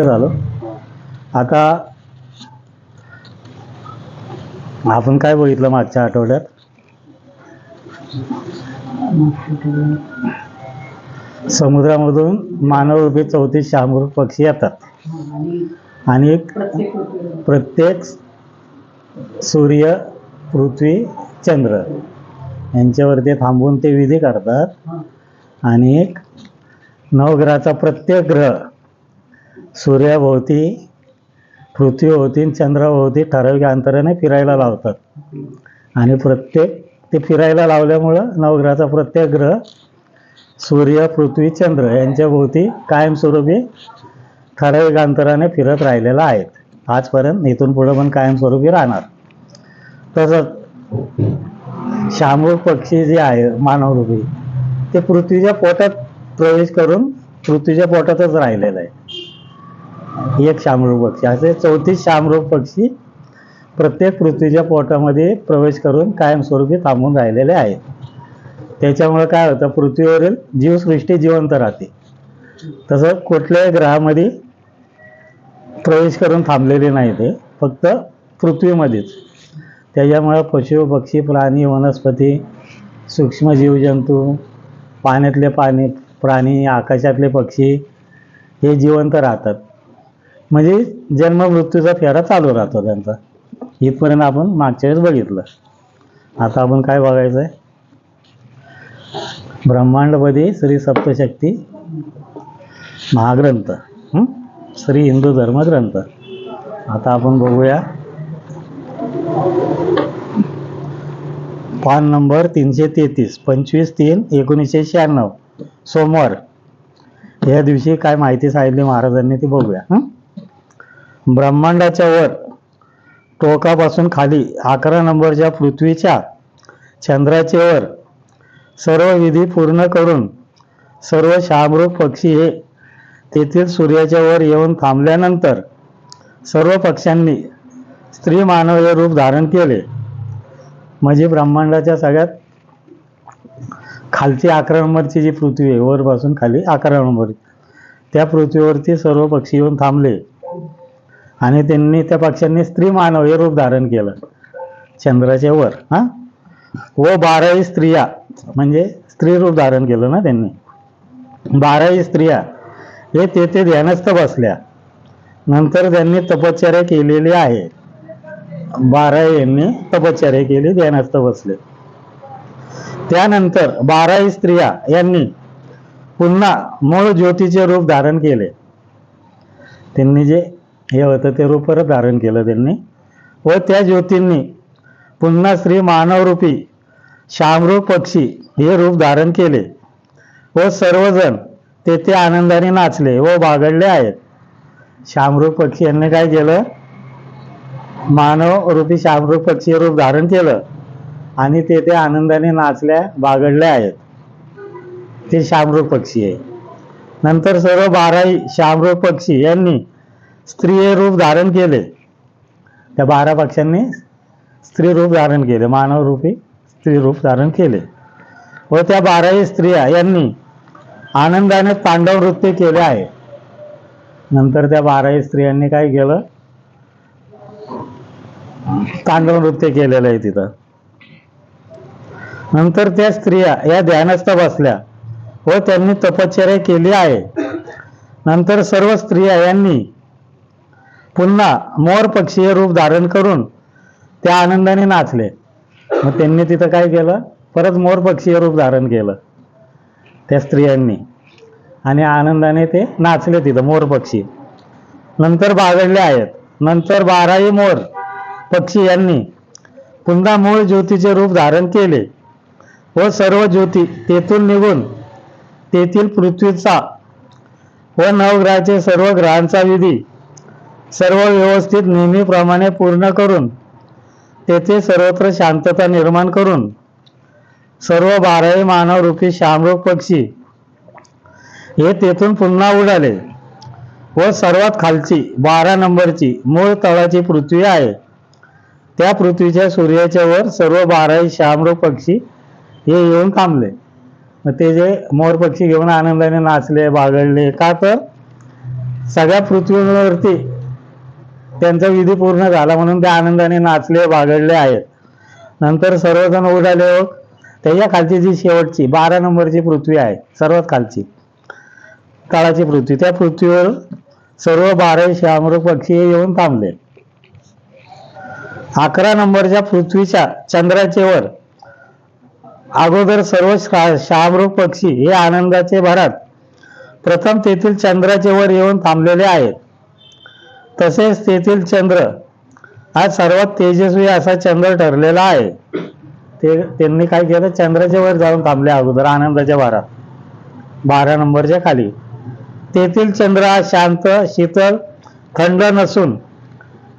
झालं. आता आपण काय बघितलं मागच्या आठवड्यात? समुद्रामधून मानवरूपी 34 शामरूप पक्षी येतात आणि प्रत्येक सूर्य, पृथ्वी, चंद्र यांच्यावरती थांबून ते विधी करतात आणि नवग्रहाचा प्रत्येक ग्रह सूर्याभोवती, पृथ्वीभोवती, चंद्राभोवती ठराविक अंतराने फिरायला लावतात आणि ते फिरायला लावल्यामुळं नवग्रहाचा प्रत्येक ग्रह सूर्य, पृथ्वी, चंद्र यांच्या भोवती कायमस्वरूपी ठराविक अंतराने फिरत राहिलेला आहेत. आजपर्यंत इथून पुढे पण कायमस्वरूपी राहणार. तसंच शामरूप पक्षी जे आहे मानवरूपी, ते पृथ्वीच्या पोटात प्रवेश करून पृथ्वीच्या पोटातच राहिलेलं आहे. एक शामरूप पक्षी, असे 34 शामरूप पक्षी प्रत्येक पृथ्वीच्या पोटामध्ये प्रवेश करून कायमस्वरूपी थांबून राहिलेले आहेत. त्याच्यामुळे काय होतं, पृथ्वीवरील जीवसृष्टी जिवंत राहते. तसं कुठल्याही ग्रहामध्ये प्रवेश करून थांबलेले नाही, ते फक्त पृथ्वीमध्येच. त्याच्यामुळे पशु, पक्षी, प्राणी, वनस्पती, सूक्ष्म जीवजंतू, पाण्यातले प्राणी, आकाशातले पक्षी हे जिवंत राहतात. म्हणजे जन्म मृत्यूचा फेरा चालू राहतो त्यांचा. इथपर्यंत आपण मागच्या वेळेस बघितलं. आता आपण काय बघायचं आहे? ब्रह्मांडपदी श्री सप्तशक्ती महाग्रंथ, श्री हिंदू धर्मग्रंथ. आता आपण बघूया पान नंबर 333, 25/3/1996, सोमवार या दिवशी काय माहिती सांगितली महाराजांनी ती बघूया. ब्रह्मांडाच्या वर टोकापासून खाली 11 नंबरच्या पृथ्वीच्या, चंद्राचे वर सर्व विधी पूर्ण करून सर्व शामरूप पक्षी हे तेथील सूर्याच्या वर येऊन थांबल्यानंतर सर्व पक्ष्यांनी स्त्री मानव रूप धारण केले. म्हणजे ब्रह्मांडाच्या सगळ्यात खालची 11 नंबरची जी पृथ्वी आहे, वरपासून खाली 11 नंबर, त्या पृथ्वीवरती सर्व पक्षी येऊन थांबले आणि त्या पक्ष्यांनी स्त्री मानव हे रूप धारण केलं चंद्राच्या वर. व 12 स्त्रिया, म्हणजे स्त्री रूप धारण केलं ना त्यांनी. 12 स्त्रिया हे तेथे ध्यानस्थ बसल्या. नंतर त्यांनी तपश्चर्या केलेली आहे. 12 यांनी तपश्चर्या केली, ध्यानस्थ बसले. त्यानंतर 12 स्त्रिया यांनी पुन्हा मूळ ज्योतीचे रूप धारण केले. त्यांनी जे हे होतं ते रूप परत धारण केलं त्यांनी. व त्या ज्योतींनी पुन्हा श्री मानवरूपी शामरूप पक्षी हे रूप धारण केले व सर्वजण तेथे आनंदाने नाचले व बागडले आहेत. शामरूप पक्षी यांनी काय केलं? मानव रूपी शामरूप पक्षी रूप धारण केलं आणि तेथे आनंदाने नाचल्या, बागडल्या आहेत. ते शामरूप पक्षी आहे. नंतर सर्व 12 शामरूप पक्षी यांनी स्त्री रूप धारण केले. त्या 12 पक्ष्यांनी स्त्री रूप धारण केले, मानव रूपी स्त्री रूप धारण केले. व त्या 12 स्त्रिया यांनी आनंदाने तांडव नृत्य केले आहे. नंतर त्या 12 स्त्रियांनी काय केलं? तांडव नृत्य केलेलं आहे तिथं. नंतर त्या स्त्रिया या ध्यानस्थ बसल्या व त्यांनी तपश्चर्या केली आहे. नंतर सर्व स्त्रिया यांनी पुन्हा मोर पक्षी रूप धारण करून त्या आनंदाने नाचले. मग त्यांनी तिथं काय केलं? परत मोर पक्षी रूप धारण केलं त्या स्त्रियांनी आणि आनंदाने ते नाचले तिथं मोर पक्षी. नंतर बागडले आहेत. नंतर 12 मोर पक्षी यांनी पुन्हा मूळ ज्योतीचे रूप धारण केले व सर्व ज्योती तेथून निघून तेथील पृथ्वीचा व नवग्रहाचे सर्व ग्रहांचा विधी सर्व व्यवस्थित नेहमीप्रमाणे पूर्ण करून तेथे सर्वत्र शांतता निर्माण करून सर्व 12 मानवरूपी शामरूप पक्षी हे तेथून पुन्हा उडाले व सर्वात खालची 12 नंबरची मूळ तळाची पृथ्वी आहे, त्या पृथ्वीच्या सूर्याच्या वर सर्व 12 शामरूप पक्षी हे येऊन थांबले. मग ते जे मोर पक्षी घेऊन आनंदाने नाचले, बागडले का? तर सगळ्या पृथ्वीवरती त्यांचा विधी पूर्ण झाला म्हणून ते आनंदाने नाचले बागडले आहेत. नंतर सर्वजण उडाले व त्याच्या खालची जी शेवटची 12 नंबरची पृथ्वी आहे, सर्वात खालची तळाची पृथ्वी, त्या पृथ्वीवर सर्व 12 शहामृग पक्षी येऊन थांबले. 11 नंबरच्या पृथ्वीच्या चंद्राचे वर अगोदर सर्व शहामृग पक्षी हे आनंदाचे भरात प्रथम तेथील चंद्राचे वर येऊन थांबलेले आहेत. तसेच तेथील चंद्र हा सर्वात तेजस्वी असा चंद्र ठरलेला आहे. त्यांनी काय केलं, चंद्राच्या वर जाऊन थांबले अगोदर आनंदाच्या भरात 12 नंबरच्या खाली. तेथील चंद्र हा शांत, शीतल, थंड नसून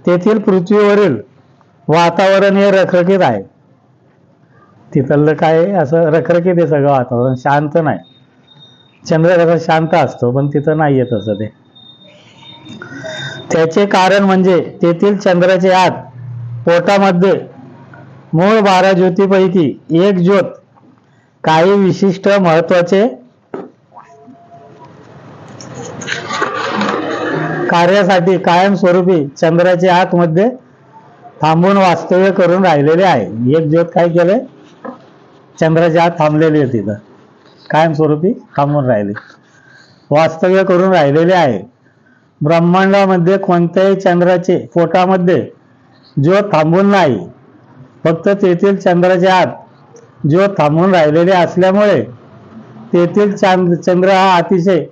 तेथील पृथ्वीवरील वातावरण हे रखरखीत आहे. तिथलं काय असं रखरखीत आहे सगळं वातावरण, शांत नाही. चंद्र कसा शांत असतो पण तिथं नाहीये तसं ते. त्याचे कारण म्हणजे तेथील चंद्राचे आत पोटामध्ये मूळ 12 ज्योतीपैकी एक ज्योत काही विशिष्ट महत्वाचे कार्यासाठी कायमस्वरूपी चंद्राच्या आतमध्ये थांबून वास्तव्य करून राहिलेले आहे. एक ज्योत काय केले, चंद्राच्या आत थांबलेली आहे, तिथं कायमस्वरूपी थांबून राहिले, वास्तव्य करून राहिलेले आहे. ब्रह्मांडामध्ये कोणत्याही चंद्राचे पोटामध्ये ज्योत थांबून नाही, फक्त तेथील चंद्राच्या आत ज्योत थांबून राहिलेले असल्यामुळे तेथील चंद्र हा अतिशय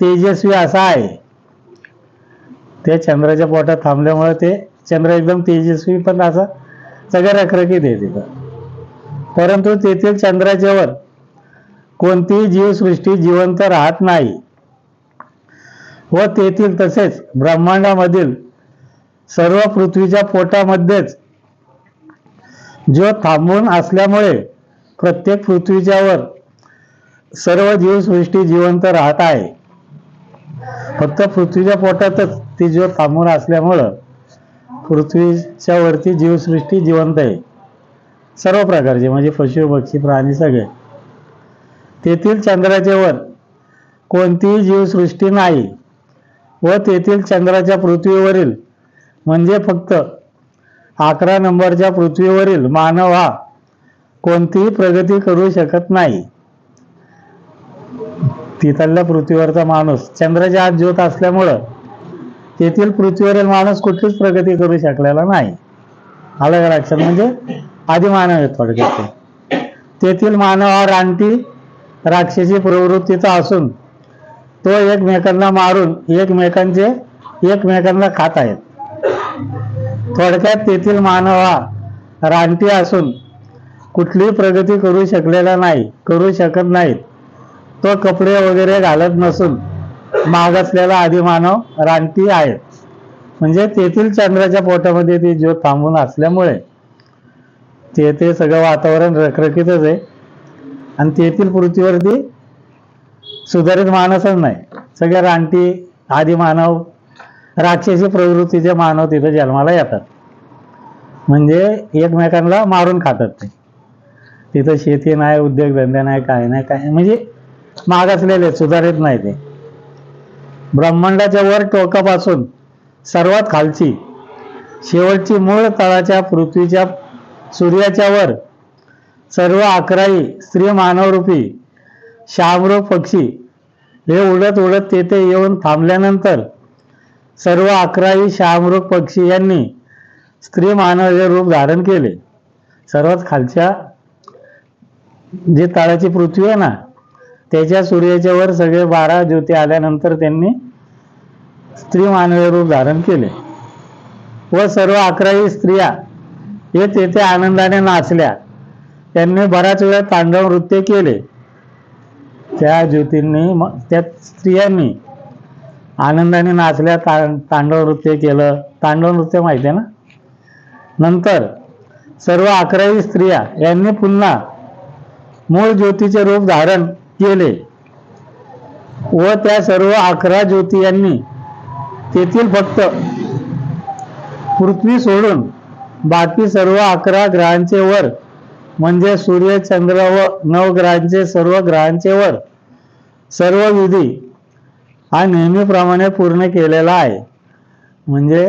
तेजस्वी असा आहे. ते चंद्राच्या पोटात थांबल्यामुळे ते चंद्र एकदम तेजस्वी पण असा सगळं रखरखीत आहे तिथं. परंतु तेथील चंद्राच्या वर कोणतीही जीवसृष्टी जिवंत राहत नाही व तेथील तसेच ब्रह्मांडामधील सर्व पृथ्वीच्या पोटामध्येच ज्योत थांबून असल्यामुळे प्रत्येक पृथ्वीच्या वर सर्व जीवसृष्टी जिवंत राहत आहे. फक्त पृथ्वीच्या पोटातच ती ज्योत थांबून असल्यामुळं पृथ्वीच्या वरती जीवसृष्टी जिवंत आहे, सर्व प्रकारचे म्हणजे पशु पक्षी प्राणी सगळे. तेथील चंद्राच्या वर कोणतीही जीवसृष्टी नाही व तेथील चंद्राच्या पृथ्वीवरील म्हणजे फक्त 11 नंबरच्या पृथ्वीवरील मानव हा कोणतीही प्रगती करू शकत नाही. तिथल्या पृथ्वीवरचा माणूस चंद्राच्या आत ज्योत असल्यामुळं तेथील पृथ्वीवरील माणूस कुठलीच प्रगती करू शकलेला नाही. अलग लक्षात म्हणजे आदिमानव आहे थोडक्यात. तेथील मानव हा रानटी राक्षसी प्रवृत्तीचा असून तो एकमेकांना मारून एकमेकांना खात आहेत. थोडक्यात तेथील मानव हा रानटी असून कुठलीही प्रगती करू शकत नाहीत. तो कपडे वगैरे घालत नसून मागासलेला आदिमानव रानटी आहे. म्हणजे तेथील चंद्राच्या पोटामध्ये ती ज्योत थांबून असल्यामुळे ते सगळं वातावरण रखरखीतच आहे आणि तेथील पृथ्वीवरती सुधारित माणसच नाही, सगळे रानटी आदिमानव राक्षसी प्रवृत्तीचे मानव तिथे जन्माला येतात. म्हणजे एकमेकांना मारून खातात ते. तिथं शेती नाही, उद्योगधंदे नाही, काय नाही, काय म्हणजे मागासलेले सुधारित नाही ते. ब्रह्मांडाच्या वर टोकापासून सर्वात खालची शेवटची मूळ तळाच्या पृथ्वीच्या सूर्याच्या वर सर्व 11 स्त्री मानवरूपी शहामृग पक्षी हे उडत उडत तेथे येऊन थांबल्यानंतर सर्व 11 शहामृग पक्षी यांनी स्त्री मानव हे रूप धारण केले. सर्वात खालच्या जी तळाची पृथ्वी आहे ना, त्याच्या सूर्याच्या वर सगळे 12 ज्योती आल्यानंतर त्यांनी स्त्री मानव रूप धारण केले व सर्व 11 स्त्रिया हे तेथे आनंदाने नाचल्या. त्यांनी बराच वेळ तांडव नृत्य केले. त्या ज्योतींनी त्या स्त्रियांनी आनंदाने नाचल्या, तांडव नृत्य केलं. तांडव नृत्य माहिती आहे ना. नंतर सर्व 11 स्त्रिया यांनी पुन्हा मूळ ज्योतीचे रूप धारण केले व त्या सर्व 11 ज्योती यांनी तेथील फक्त पृथ्वी सोडून बाकी सर्व 11 ग्रहांचे वर म्हणजे सूर्य, चंद्र व 9 ग्रहांचे सर्व ग्रहांचे वर सर्व विधी हा नेहमीप्रमाणे पूर्ण केलेला आहे. म्हणजे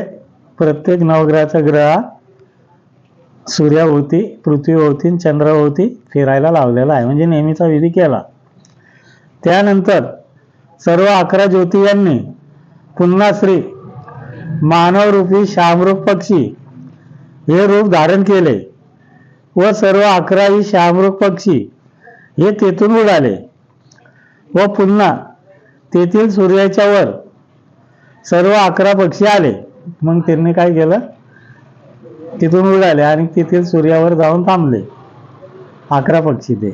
प्रत्येक नवग्रहाचा ग्रह हा सूर्याभोवती, पृथ्वीभोवती, चंद्राभोवती फिरायला लावलेला आहे. म्हणजे नेहमीचा विधी केला. त्यानंतर सर्व 11 ज्योतियांनी पुन्हा श्री मानवरूपी शामरूप पक्षी हे रूप धारण केले व सर्व 11 शामरूप पक्षी हे तेथून उडाले व पुन्हा तेथील सूर्याच्या वर सर्व 11 पक्षी आले. मग त्यांनी काय केलं, तिथून उडाले आणि तेथील सूर्यावर जाऊन थांबले 11 पक्षी ते.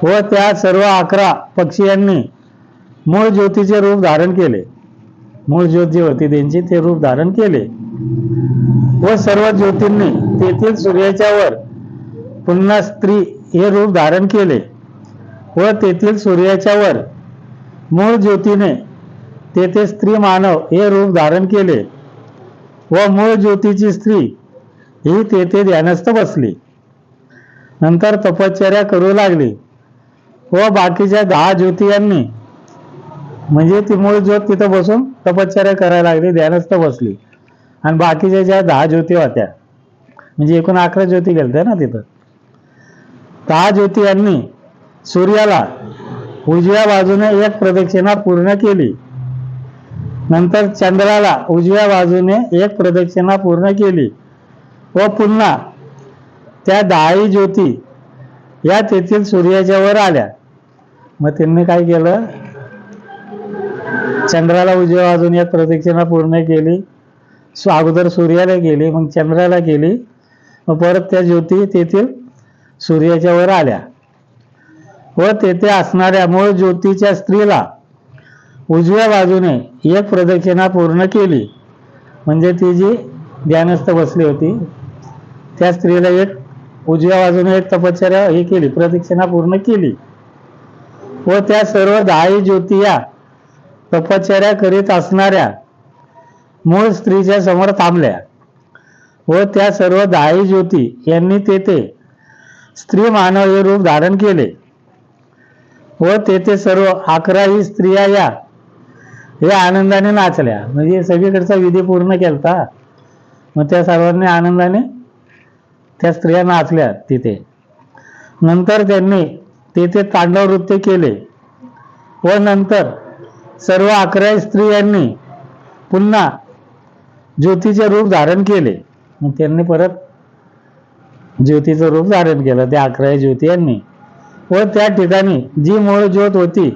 व त्या सर्व 11 पक्षीयांनी मूळ ज्योतीचे रूप धारण केले. मूळ ज्योत जी होती त्यांची ते रूप धारण केले व सर्व ज्योतींनी तेथील सूर्याच्या वर पुन्हा स्त्री हे रूप धारण केले व तेथील सूर्याच्या वर मूळ ज्योतीने तेथे स्त्री मानव हे रूप धारण केले व मूळ ज्योतीची स्त्री ही तेथे ध्यानस्थ बसली. नंतर तपश्चर्या करू लागली व बाकीच्या 10 ज्योतियांनी म्हणजे ती मूळ ज्योत तिथं बसून तपश्चर्या करायला लागली, ध्यानस्थ बसली. आणि बाकीच्या ज्या 10 ज्योती होत्या म्हणजे एकूण 11 ज्योती गेलत्या ना तिथं, 10 ज्योतियांनी सूर्याला उजव्या बाजूने एक प्रदक्षिणा पूर्ण केली. नंतर चंद्राला उजव्या बाजूने एक प्रदक्षिणा पूर्ण केली व पुन्हा त्या 10 ज्योती या तेथील सूर्याच्या वर आल्या. मग त्यांनी काय केलं, चंद्राला उजव्या बाजूने एक प्रदक्षिणा पूर्ण केली, अगोदर सूर्याला केली, मग चंद्राला केली, मग परत त्या ज्योती तेथील सूर्याच्या वर आल्या व तेथे असणाऱ्या मूळ ज्योतीच्या स्त्रीला उजव्या बाजूने एक प्रदक्षिणा पूर्ण केली. म्हणजे ती जी ध्यानस्थ बसली होती त्या स्त्रीला एक उजव्या बाजूने एक तपश्चर्या हे केली, प्रदक्षिणा पूर्ण केली व त्या सर्व 10 ज्योती या तपश्चर्या करीत असणाऱ्या मूळ स्त्रीच्या समोर थांबल्या व त्या सर्व 10 ज्योती यांनी तेथे स्त्री मानव हे रूप धारण केले व तेथे सर्व 11 स्त्रिया या आनंदाने नाचल्या. म्हणजे सगळीकडचा विधी पूर्ण केलता. मग त्या सर्वांनी आनंदाने त्या स्त्रिया नाचल्या तिथे. नंतर त्यांनी तेथे तांडव नृत्य केले व नंतर सर्व 11 स्त्रियांनी पुन्हा ज्योतीचे रूप धारण केले. मग त्यांनी परत ज्योतीचं रूप धारण केलं त्या 11 ज्योतियांनी व त्या ठिकाणी जी मूळ ज्योत होती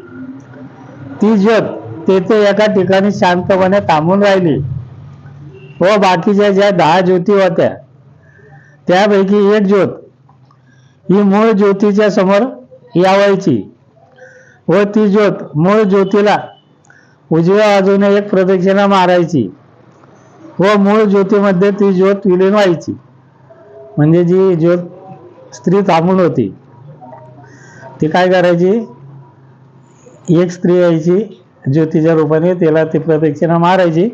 ती ज्योत तेथे एका ठिकाणी शांतपणे थांबून राहिली व बाकीच्या ज्या 10 ज्योती होत्या त्यापैकी एक ज्योत ही मूळ ज्योतीच्या समोर यावायची व ती ज्योत मूळ ज्योतीला उजव्या बाजूने एक प्रदक्षिणा मारायची व मूळ ज्योतीमध्ये ती ज्योत विलीन व्हायची. म्हणजे जी ज्योत स्त्री थांबून होती ती काय करायची, एक स्त्री यायची ज्योतीच्या रूपाने, तिला ती प्रदक्षिणा मारायची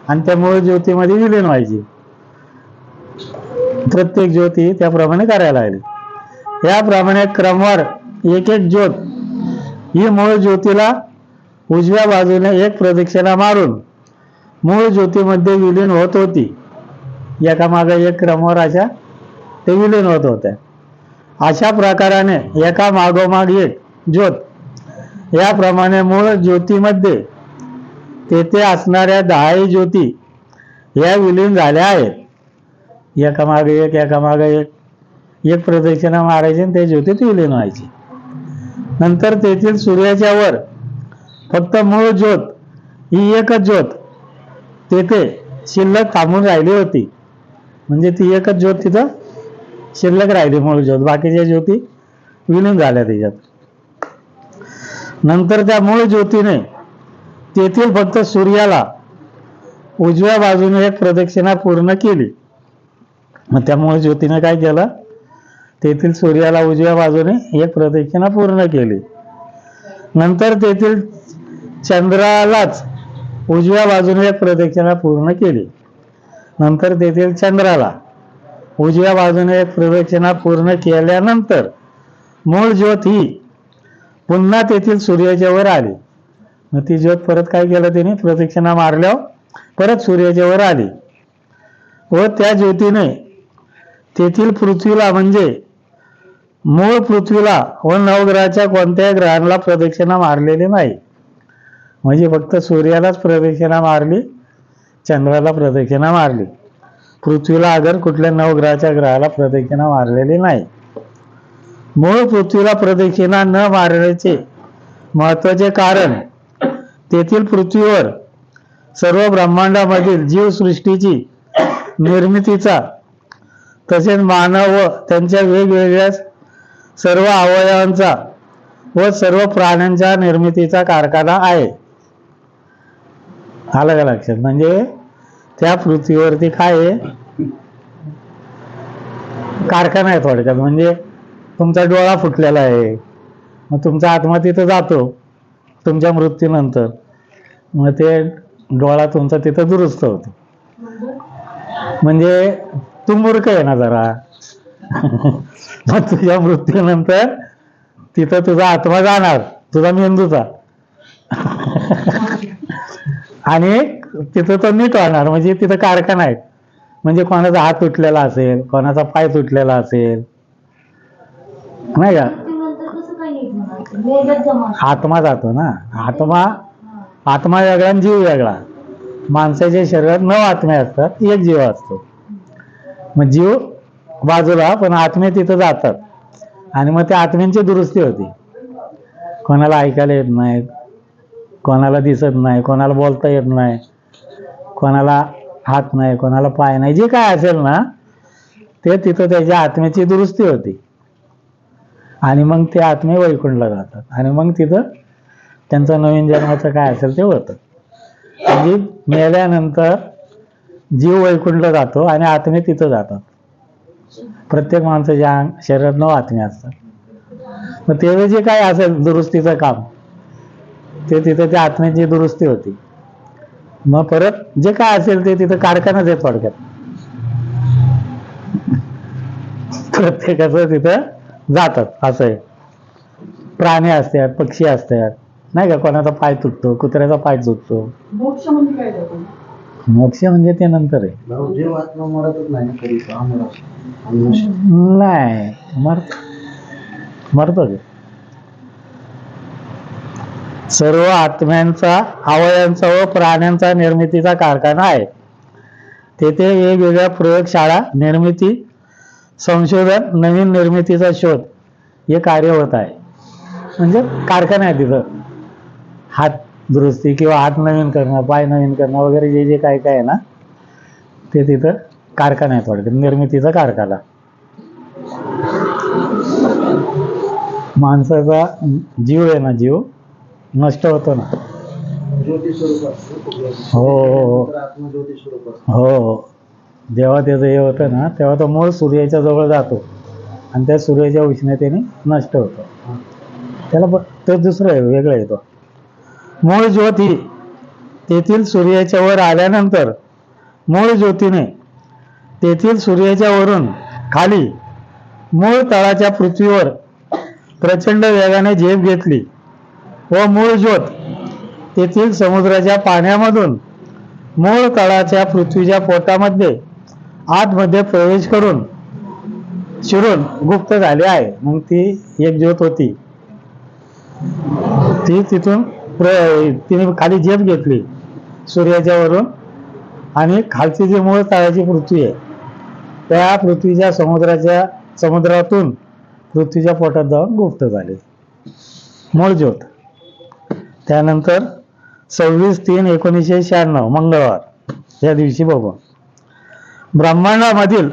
आणि त्या मूळ ज्योतीमध्ये विलीन व्हायची. प्रत्येक ज्योती त्याप्रमाणे करायला लागली. याप्रमाणे क्रमवार एक एक ज्योत ही मूळ ज्योतीला उजव्या बाजूने एक प्रदक्षिणा मारून मूळ ज्योतीमध्ये विलीन होत होती. एकामागे एक क्रमवार अशा ते विलीन होत होत्या. अशा प्रकाराने एका मागोमाग एक ज्योत याप्रमाणे मूळ ज्योतीमध्ये तेथे असणाऱ्या 10 ज्योती या विलीन झाल्या आहेत. एकामागे एक प्रदक्षिणा मारायची आणि त्या ज्योतीत विलीन व्हायची. नंतर तेथील सूर्याच्या वर फक्त मूळ ज्योत ही एकच ज्योत तेथे शिल्लक थांबून राहिली होती. म्हणजे ती एकच ज्योत तिथं शिल्लक राहिली मूळ ज्योत, बाकीच्या ज्योती विलीन झाल्या त्याच्यात. नंतर त्या मूळ ज्योतीने तेथील फक्त सूर्याला उजव्या बाजूने एक प्रदक्षिणा पूर्ण केली. मग त्या मूळ ज्योतीने काय केलं, तेथील सूर्याला उजव्या बाजूने एक प्रदक्षिणा पूर्ण केली. नंतर तेथील चंद्रालाच उजव्या बाजूने एक प्रदक्षिणा पूर्ण केली. नंतर तेथील चंद्राला उजव्या बाजूने एक प्रदक्षिणा पूर्ण केल्यानंतर मूळ ज्योत ही पुन्हा तेथील सूर्याच्या वर आली. मग ती ज्योत परत काय केलं त्याने, प्रदक्षिणा मारल्यावर परत सूर्याच्या वर आली व त्या ज्योतीने तेथील पृथ्वीला म्हणजे मूळ पृथ्वीला व नवग्रहाच्या कोणत्याही ग्रहांना प्रदक्षिणा मारलेली नाही. म्हणजे फक्त सूर्यालाच प्रदक्षिणा मारली, चंद्राला प्रदक्षिणा मारली, पृथ्वीला अगर कुठल्या नवग्रहाच्या ग्रहाला प्रदक्षिणा मारलेली नाही. मूळ पृथ्वीला प्रदक्षिणा न मारण्याचे महत्वाचे कारण तेथील पृथ्वीवर सर्व ब्रह्मांडामधील जीवसृष्टीची निर्मितीचा तसेच मानव व त्यांच्या वेगवेगळ्या सर्व अवयवांचा व सर्व प्राण्यांच्या निर्मितीचा कारखाना आहे. आलं का लक्षात? म्हणजे त्या पृथ्वीवरती काय आहे, कारखाना आहे थोडक्यात. म्हणजे तुमचा डोळा फुटलेला आहे, मग तुमचा आत्मा तिथं जातो तुमच्या मृत्यूनंतर, मग ते डोळा तुमचा तिथं दुरुस्त होतो. म्हणजे तू मूर्ख आहे ना जरा. मग तुझ्या मृत्यूनंतर तिथं तुझा आत्मा जाणार, तुझा मेंदूचा, आणि तिथं तो नीट होणार. म्हणजे तिथं कारखाना आहे. म्हणजे कोणाचा हात तुटलेला असेल, कोणाचा पाय तुटलेला असेल, नाही का, आत्मा जातो ना. आत्मा वेगळा आणि जीव वेगळा. माणसाच्या शरीरात 9 आत्मे असतात, 1 जीव असतो. मग जीव बाजूला, पण आत्मे तिथं जातात आणि मग त्या आत्म्यांची दुरुस्ती होती. कोणाला ऐकायला येत नाही, कोणाला दिसत नाही, कोणाला बोलता येत नाही, कोणाला हात नाही, कोणाला पाय नाही, जे काय असेल ना ते तिथं त्याच्या आत्म्याची दुरुस्ती होती. आणि मग ते आत्मे वैकुंठला जातात आणि मग तिथं त्यांचं नवीन जन्माचं काय असेल ते होतं. म्हणजे मेल्यानंतर जीव वैकुंठला जातो आणि आत्मे तिथं जातात. प्रत्येक माणसाच्या शरीरात 9 आत्मे असतात. मग ते जे काय असेल दुरुस्तीचं काम, ते तिथं त्या आत्म्याची दुरुस्ती होती. मग परत जे काय असेल ते तिथं कारखानाच आहे थोडक्यात. प्रत्येकाचं तिथं जातात असं आहे. प्राणी असतात, पक्षी असतात, नाही का, कोणाचा पाय तुटतो, कुत्र्याचा पाय तुटतो. मोक्ष म्हणजे काय जातो? मोक्ष म्हणजे ते नंतर आहे. जीव आत्मा मरतच नाही ना कधी, नाही मरतो ते. सर्व आत्म्यांचा, अवयवांचा व प्राण्यांचा निर्मितीचा कारखाना आहे. तेथे वेगवेगळ्या प्रयोगशाळा, निर्मिती, संशोधन, नवीन निर्मितीचा शोध हे कार्य होत आहे. म्हणजे कारखाना आहे तिथं. हात दुरुस्ती किंवा हात नवीन करणं, पाय नवीन करणं वगैरे जे जे काय काय आहे ना, ते तिथं कारखाना आहे थोडक्यात, निर्मितीचा कारखाना. माणसाचा जीव आहे ना, जीव नष्ट होतो ना. हो हो हो. जेव्हा त्याचं हे होतं ना, तेव्हा तो मूळ सूर्याच्या जवळ जातो आणि त्या सूर्याच्या उष्णतेने नष्ट होतो. त्याला तो दुसरं आहे, वेगळं आहे. तो मूळ ज्योत ही तेथील सूर्याच्या वर आल्यानंतर मूळ ज्योतीने तेथील सूर्याच्या वरून खाली मूळ तळाच्या पृथ्वीवर प्रचंड वेगाने झेप घेतली व मूळ ज्योत तेथील समुद्राच्या पाण्यामधून मूळ तळाच्या पृथ्वीच्या पोटामध्ये आतमध्ये प्रवेश करून शिरून गुप्त झाली आहे. मग ती एक ज्योत होती, ती तिथून तिने खाली झेप घेतली सूर्याच्या वरून आणि खालची जी मूळ तळाची पृथ्वी आहे त्या पृथ्वीच्या समुद्रातून पृथ्वीच्या पोटात जाऊन गुप्त झाली मूळ ज्योत. त्यानंतर 26/3/1996 मंगळवार या दिवशी बघू, ब्रह्मांडामधील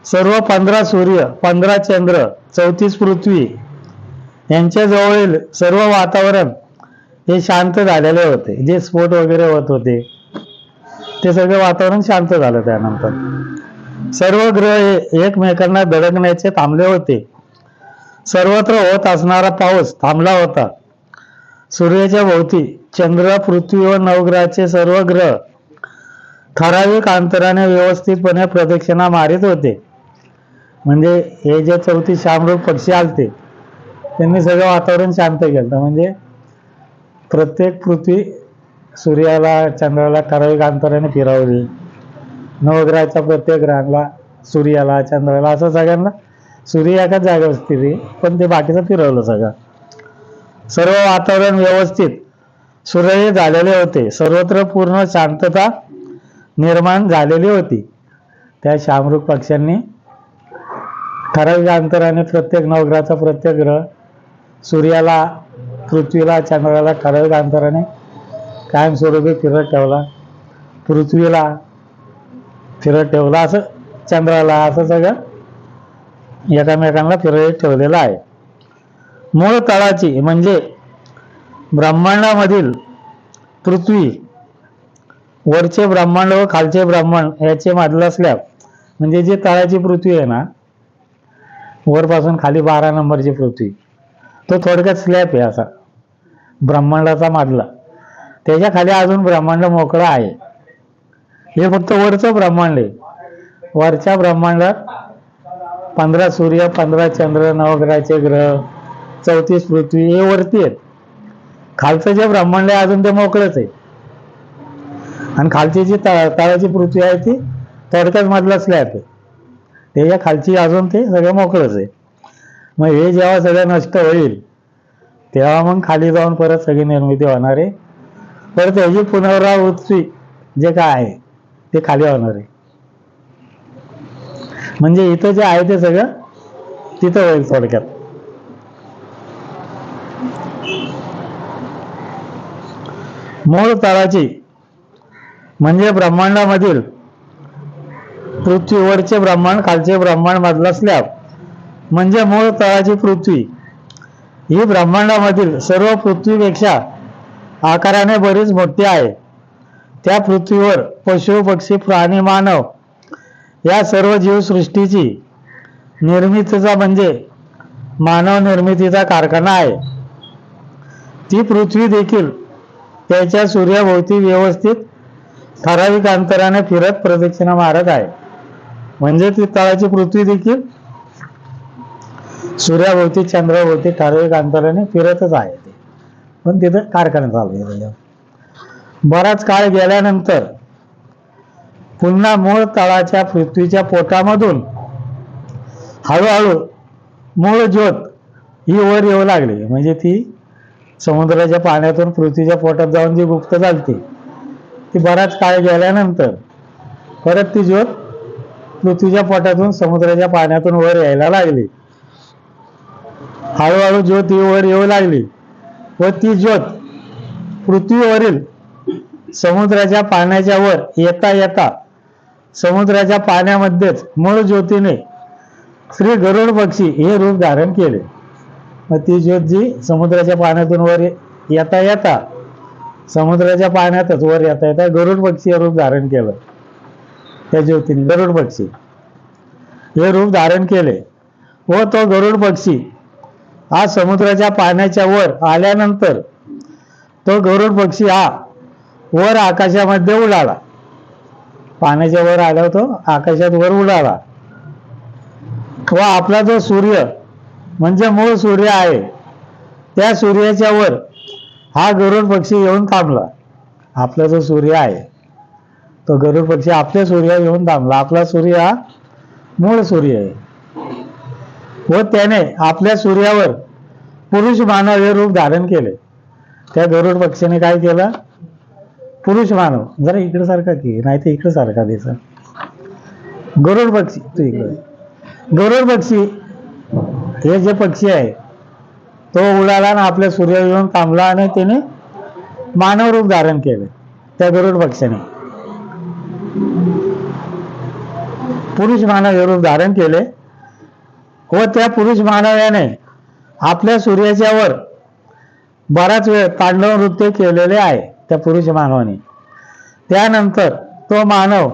सर्व 15 सूर्य, 15 चंद्र, 34 पृथ्वी यांच्या जवळील सर्व वातावरण हे शांत झालेले होते. जे स्फोट वगैरे होत होते ते सगळे वातावरण शांत झालं. त्यानंतर सर्व ग्रह हे एकमेकांना धडकण्याचे थांबले होते. सर्वत्र होत असणारा पाऊस थांबला होता. सूर्याच्या भोवती चंद्र, पृथ्वी व नवग्रहाचे सर्व ग्रह ठराविक अंतराने व्यवस्थितपणे प्रदक्षिणा मारित होते. म्हणजे हे जे 34 शामरूप पक्षी आलते त्यांनी सगळं वातावरण शांत केलं. म्हणजे प्रत्येक पृथ्वी सूर्याला चंद्राला ठराविक अंतराने फिरवली, नवग्रहाच्या प्रत्येक ग्रहाला सूर्याला चंद्राला असं सगळ्यांना सूर्य एकाच जागेवर स्थिर आहे, पण ते बाकीचं फिरवलं सगळं. सर्व वातावरण व्यवस्थित सुरळीत झालेले होते. सर्वत्र पूर्ण शांतता निर्माण झालेली होती. त्या शामरूप पक्ष्यांनी ठराविक अंतराने प्रत्येक नवग्रहाचा प्रत्येक ग्रह सूर्याला पृथ्वीला चंद्राला ठराविक अंतराने कायमस्वरूपी फिरत ठेवला, पृथ्वीला फिरत ठेवला, असं चंद्राला, असं सगळं एकामेकांना फिरत ठेवलेलं आहे. मूळ तळाची म्हणजे ब्रह्मांडामधील पृथ्वी, वरचे ब्रह्मांड व खालचे ब्रह्मांड याचे मधला स्लॅब म्हणजे जी तळाची पृथ्वी आहे ना, वरपासून खाली 12 नंबरची पृथ्वी, तो थोडक्यात स्लॅब आहे असा ब्रह्मांडाचा मधला. त्याच्या खाली अजून ब्रह्मांड मोकळा आहे. हे फक्त वरचं ब्रह्मांड आहे. वरच्या ब्रह्मांडात 15 सूर्य, 15 चंद्र, नवग्रहाचे ग्रह, 34 पृथ्वी हे वरती आहेत. खालचं जे ब्रह्मांड आहे अजून ते मोकळंच आहे. आणि खालची जी तळाची पृथ्वी आहे ती थोडक्यात मधला स्लॅब आहे. त्याच्या खालची अजून ते सगळं मोकळंच आहे. मग हे जेव्हा सगळं नष्ट होईल तेव्हा मग खाली जाऊन परत सगळी निर्मिती होणार आहे. परत ह्याची पुनरावृत्ती जे काय आहे ते खाली होणार आहे. म्हणजे इथं जे आहे ते सगळं तिथं होईल थोडक्यात. मूळ तळाची म्हणजे ब्रह्मांडामधील पृथ्वीवरचे ब्रह्मांड, खालचे ब्रह्मांड मधला स्लॅब म्हणजे मूळ तळाची पृथ्वी. ही ब्रह्मांडामधील सर्व पृथ्वीपेक्षा आकाराने बरीच मोठी आहे. त्या पृथ्वीवर पशु, पक्षी, प्राणी, मानव या सर्व जीवसृष्टीची निर्मितीचा म्हणजे मानव निर्मितीचा कारखाना आहे. ती पृथ्वी देखील त्याच्या सूर्याभोवती व्यवस्थित ठराविक अंतराने फिरत प्रदक्षिणा मारत आहे. म्हणजे ती तळाची पृथ्वी देखील सूर्याभोवती चंद्राभोवती ठराविक अंतराने फिरतच आहे. पण तिथं कारखाना चालू आहे. बराच काळ गेल्यानंतर पुन्हा मूळ तळाच्या पृथ्वीच्या पोटामधून हळूहळू मूळ ज्योत ही वर येऊ लागली. म्हणजे ती समुद्राच्या पाण्यातून पृथ्वीच्या पोटात जाऊन जी गुप्त चालते ती बराच काळ गेल्यानंतर परत ती ज्योत पृथ्वीच्या पोटातून समुद्राच्या पाण्यातून वर यायला लागली. हळूहळू ज्योत ही वर येऊ लागली व ती ज्योत पृथ्वीवरील समुद्राच्या पाण्याच्या वर येता येता समुद्राच्या पाण्यामध्येच मूळ ज्योतीने श्री गरुड पक्षी हे रूप धारण केले. मग ती ज्योत जी समुद्राच्या पाण्यातून वर येता येता समुद्राच्या पाण्यातच वर येता येता गरुड पक्षी हे रूप धारण केलं. त्या ज्योतीने गरुड पक्षी हे रूप धारण केले व तो गरुड पक्षी हा समुद्राच्या पाण्याच्या वर आल्यानंतर तो गरुड पक्षी हा वर आकाशामध्ये उडाला. पाण्याच्या वर आल्यावर तो आकाशात वर उडाला व आपला जो सूर्य म्हणजे मूळ सूर्य आहे त्या सूर्याच्या वर हा गरुड पक्षी येऊन थांबला. आपला जो सूर्य आहे तो गरुड पक्षी आपल्या सूर्यावर येऊन थांबला. आपला सूर्य हा मूळ सूर्य आहे व त्याने आपल्या सूर्यावर पुरुष मानव हे रूप धारण केले. त्या गरुड पक्षीने काय केलं? पुरुष मानव, जरा इकडे सारखा की नाही तर इकडे सारखा दिसा. गरुड पक्षी तू इकडे. गरुड पक्षी हे जे पक्षी आहे तो उडाला आणि आपल्या सूर्यावर येऊन थांबला आणि त्याने मानव रूप धारण केले. त्या गरुड पक्षाने पुरुष मानव हे रूप धारण केले व त्या पुरुष मानवाने आपल्या सूर्याच्या वर बराच वेळ तांडव नृत्य केलेले आहे त्या पुरुष मानवाने. त्यानंतर तो मानव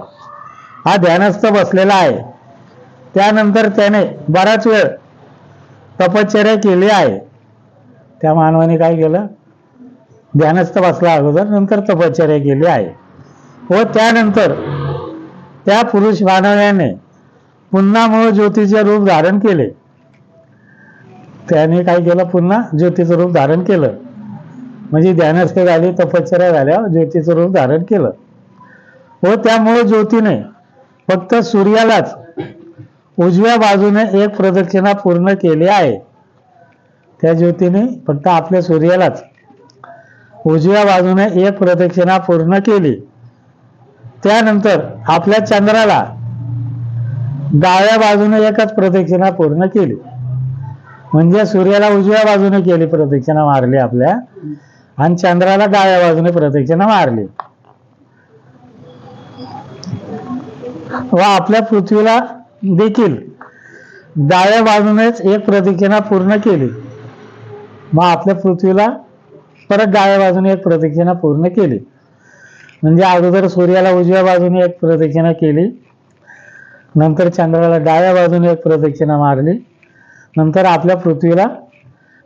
हा ध्यानस्थ बसलेला आहे. त्यानंतर त्याने बराच वेळ तपश्चर्या केली आहे. त्या मानवाने काय केलं? ध्यानस्थ बसला अगोदर, नंतर तपश्चर्या केली आहे व त्यानंतर त्या पुरुष मानवाने पुन्हा मूळ ज्योतीचे रूप धारण केले. त्याने काय केलं? पुन्हा ज्योतीचं रूप धारण केलं म्हणजे ध्यानस्थ झाली, तपश्चर्या झाल्या, ज्योतीचं रूप धारण केलं. व त्यामुळे ज्योतीने फक्त सूर्यालाच उजव्या बाजूने एक प्रदक्षिणा पूर्ण केली आहे. त्या ज्योतीने फक्त आपल्या सूर्यालाच उजव्या बाजूने एक प्रदक्षिणा पूर्ण केली. त्यानंतर आपल्या चंद्राला डाव्या बाजूने एकच प्रदक्षिणा पूर्ण केली. म्हणजे सूर्याला उजव्या बाजूने केली, प्रदक्षिणा मारली आपल्या, आणि चंद्राला डाव्या बाजूने प्रदक्षिणा मारली. व आपल्या पृथ्वीला देखील डाव्या बाजूनेच एक प्रदक्षिणा पूर्ण केली. मग आपल्या पृथ्वीला परत डाव्या बाजूने एक प्रदक्षिणा पूर्ण केली. म्हणजे अगोदर सूर्याला उजव्या बाजूने एक प्रदक्षिणा केली, नंतर चंद्राला डाव्या बाजूने एक प्रदक्षिणा मारली, नंतर आपल्या पृथ्वीला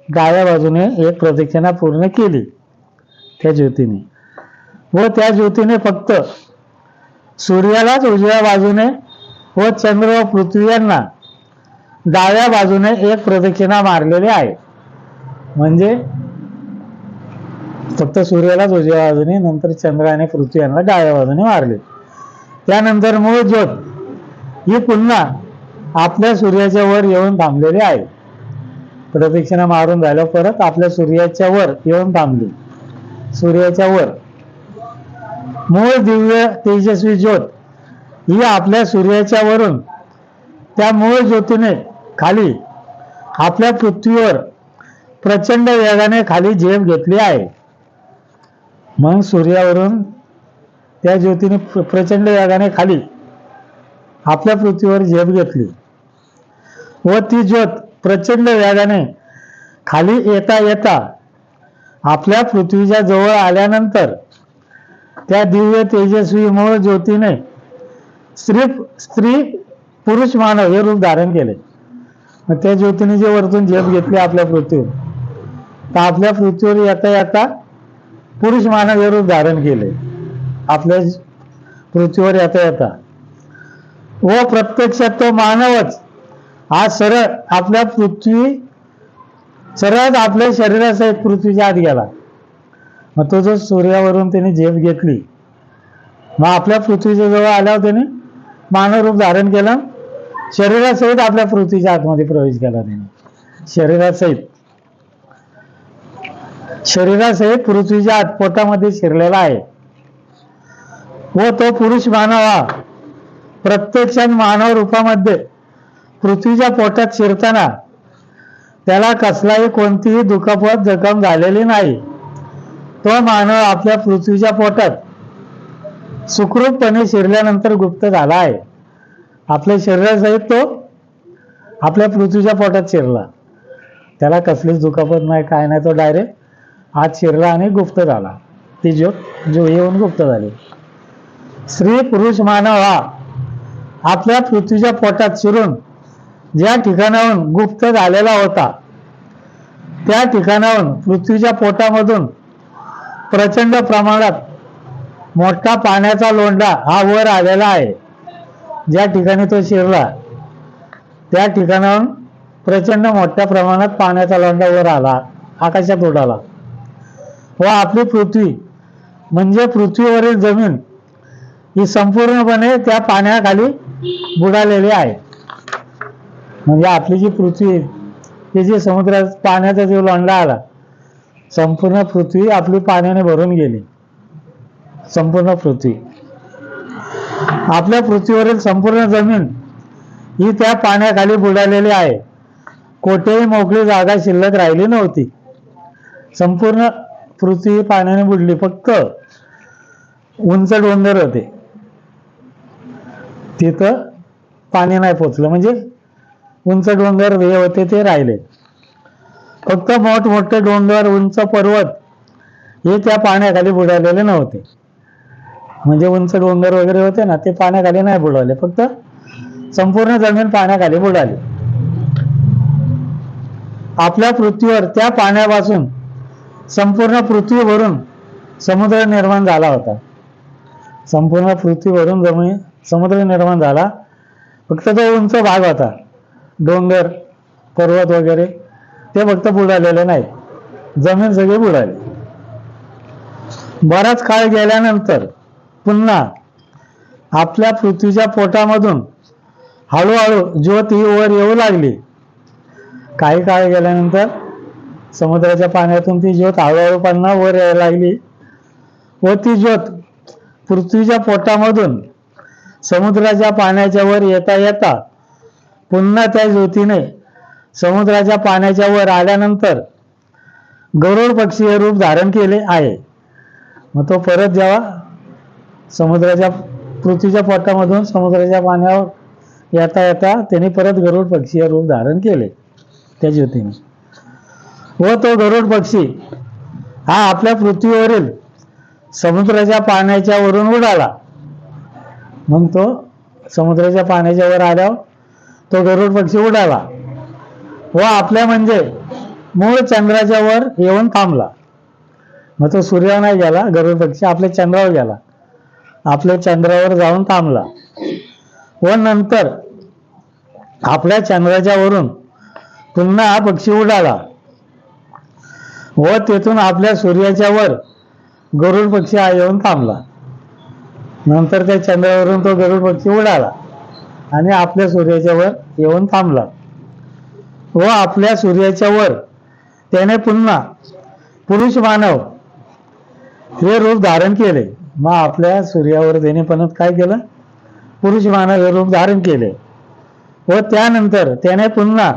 डाव्या बाजूने एक प्रदक्षिणा पूर्ण केली त्या ज्योतीने. व त्या ज्योतीने फक्त सूर्यालाच उजव्या बाजूने व चंद्र व पृथ्वी यांना डाव्या बाजूने एक प्रदक्षिणा मारलेली आहे. म्हणजे फक्त सूर्यालाच उजव्या बाजूने, नंतर चंद्र आणि पृथ्वी यांना डाव्या बाजूने मारले. त्यानंतर मूळ ज्योत ही पुन्हा आपल्या सूर्याच्या वर येऊन थांबलेली आहे. प्रदक्षिणा मारून झाल्यावर परत आपल्या सूर्याच्या वर येऊन थांबली. सूर्याच्या वर मूळ दिव्य तेजस्वी ज्योत ही आपल्या सूर्याच्या वरून त्या मूळ ज्योतीने खाली आपल्या पृथ्वीवर प्रचंड वेगाने खाली झेप घेतली आहे. मग सूर्यावरून त्या ज्योतीने प्रचंड वेगाने खाली आपल्या पृथ्वीवर झेप घेतली व ती ज्योत प्रचंड वेगाने खाली येता येता आपल्या पृथ्वीच्या जवळ आल्यानंतर त्या दिव्य तेजस्वी मूळ ज्योतीने स्त्री पुरुष मानव हे रूप धारण केले. मग त्या ज्योतीने जे वरतून झेप घेतली आपल्या पृथ्वीवर, तर आपल्या पृथ्वीवर येता येता पुरुष मानव हे रूप धारण केले आपल्या पृथ्वीवर येता येता. व प्रत्यक्षात तो मानवच आज सरळ आपल्या सरळ आपल्या शरीरासहित पृथ्वीच्या आत गेला. मग तो जो सूर्यावरून त्याने झेप घेतली, मग आपल्या पृथ्वीच्या जवळ आल्यावर त्याने मानव रूप धारण केलं, शरीरासहित आपल्या पृथ्वीच्या आतमध्ये प्रवेश केला. त्याने शरीरासहित पृथ्वीच्या आत पोटामध्ये शिरलेला आहे. व तो पुरुष मानव हा प्रत्यक्षात मानव रूपामध्ये पृथ्वीच्या पोटात शिरताना त्याला कसलाही कोणतीही दुखापत जखम झालेली नाही. तो मानव आपल्या पृथ्वीच्या पोटात सुखरूपपणे शिरल्यानंतर गुप्त झाला आहे. आपल्या शरीरासहित तो आपल्या पृथ्वीच्या पोटात शिरला, त्याला कसलीच दुखापत नाही, काय नाही, तो डायरेक्ट आत शिरला आणि गुप्त झाला. ती ज्योत जो येऊन गुप्त झाली. स्त्री पुरुष मानव हा आपल्या पृथ्वीच्या पोटात शिरून ज्या ठिकाणाहून गुप्त झालेला होता, त्या ठिकाणाहून पृथ्वीच्या पोटामधून प्रचंड प्रमाणात मोठा पाण्याचा लोंढा हा वर आलेला आहे. ज्या ठिकाणी तो शिरला त्या ठिकाणाहून प्रचंड मोठ्या प्रमाणात पाण्याचा लोंढा वर आला, आकाशात उडाला. व आपली पृथ्वी म्हणजे पृथ्वीवरील जमीन ही संपूर्णपणे त्या पाण्याखाली बुडालेली आहे. म्हणजे आपली जी पृथ्वी, ही जी समुद्रात पाण्याचा जो लोंढा आला, संपूर्ण पृथ्वी आपली पाण्याने भरून गेली. संपूर्ण पृथ्वी, आपल्या पृथ्वीवरील संपूर्ण जमीन ही त्या पाण्याखाली बुडालेली आहे. कोठेही मोकळी जागा शिल्लक राहिली नव्हती. संपूर्ण पृथ्वी पाण्याने बुडली. फक्त उंच डोंगर होते, तिथं पाणी नाही पोचलं. म्हणजे उंच डोंगर हे होते ते राहिले. फक्त मोठमोठे डोंगर, उंच पर्वत हे त्या पाण्याखाली बुडालेले नव्हते. म्हणजे उंच डोंगर वगैरे होते ना, ते पाण्याखाली नाही बुडाले, फक्त संपूर्ण जमीन पाण्याखाली बुडाली. आपल्या पृथ्वीवर त्या पाण्यापासून संपूर्ण पृथ्वीवरून समुद्र निर्माण झाला होता. संपूर्ण पृथ्वीवरून समुद्र निर्माण झाला. फक्त तो उंच भाग होता, डोंगर पर्वत वगैरे ते फक्त बुडालेले नाहीत, जमीन सगळी बुडाली. बराच काळ गेल्यानंतर पुन्हा आपल्या पृथ्वीच्या पोटामधून हळूहळू ज्योत ही वर येऊ लागली. काही काळ गेल्यानंतर समुद्राच्या पाण्यातून ती ज्योत हळूहळू पुन्हा वर यायला लागली व ती ज्योत पृथ्वीच्या पोटामधून समुद्राच्या पाण्याच्या वर येता येता पुन्हा त्या ज्योतीने समुद्राच्या पाण्याच्या वर आल्यानंतर गरुड पक्षी हे रूप धारण केले आहे. मग तो परत जेव्हा समुद्राच्या पृथ्वीच्या पोटामधून समुद्राच्या पाण्यावर येता येता त्याने परत गरुड पक्षी हे रूप धारण केले त्या ज्योतीने. व तो गरुड पक्षी हा आपल्या पृथ्वीवरील समुद्राच्या पाण्याच्या वरून उडाला. मग तो समुद्राच्या पाण्याच्या वर आल्यावर तो गरुड पक्षी उडाला व आपल्या म्हणजे मूळ चंद्राच्या वर येऊन थांबला. मग तो सूर्यावर नाही गेला, गरुड पक्षी आपल्या चंद्रावर गेला, आपल्या चंद्रावर जाऊन थांबला व नंतर आपल्या चंद्राच्या वरून पुन्हा हा पक्षी उडाला व तेथून आपल्या सूर्याच्या वर गरुड पक्षी हा येऊन थांबला. नंतर त्या चंद्रावरून तो गरुड पक्षी उडाला आणि आपल्या सूर्याच्या वर येऊन थांबला व आपल्या सूर्याच्या वर त्याने पुन्हा पुरुष मानव हे रूप धारण केले. मग आपल्या सूर्यावर त्याने पण काय केलं, पुरुष मानव हे रूप धारण केले व त्यानंतर त्याने पुन्हा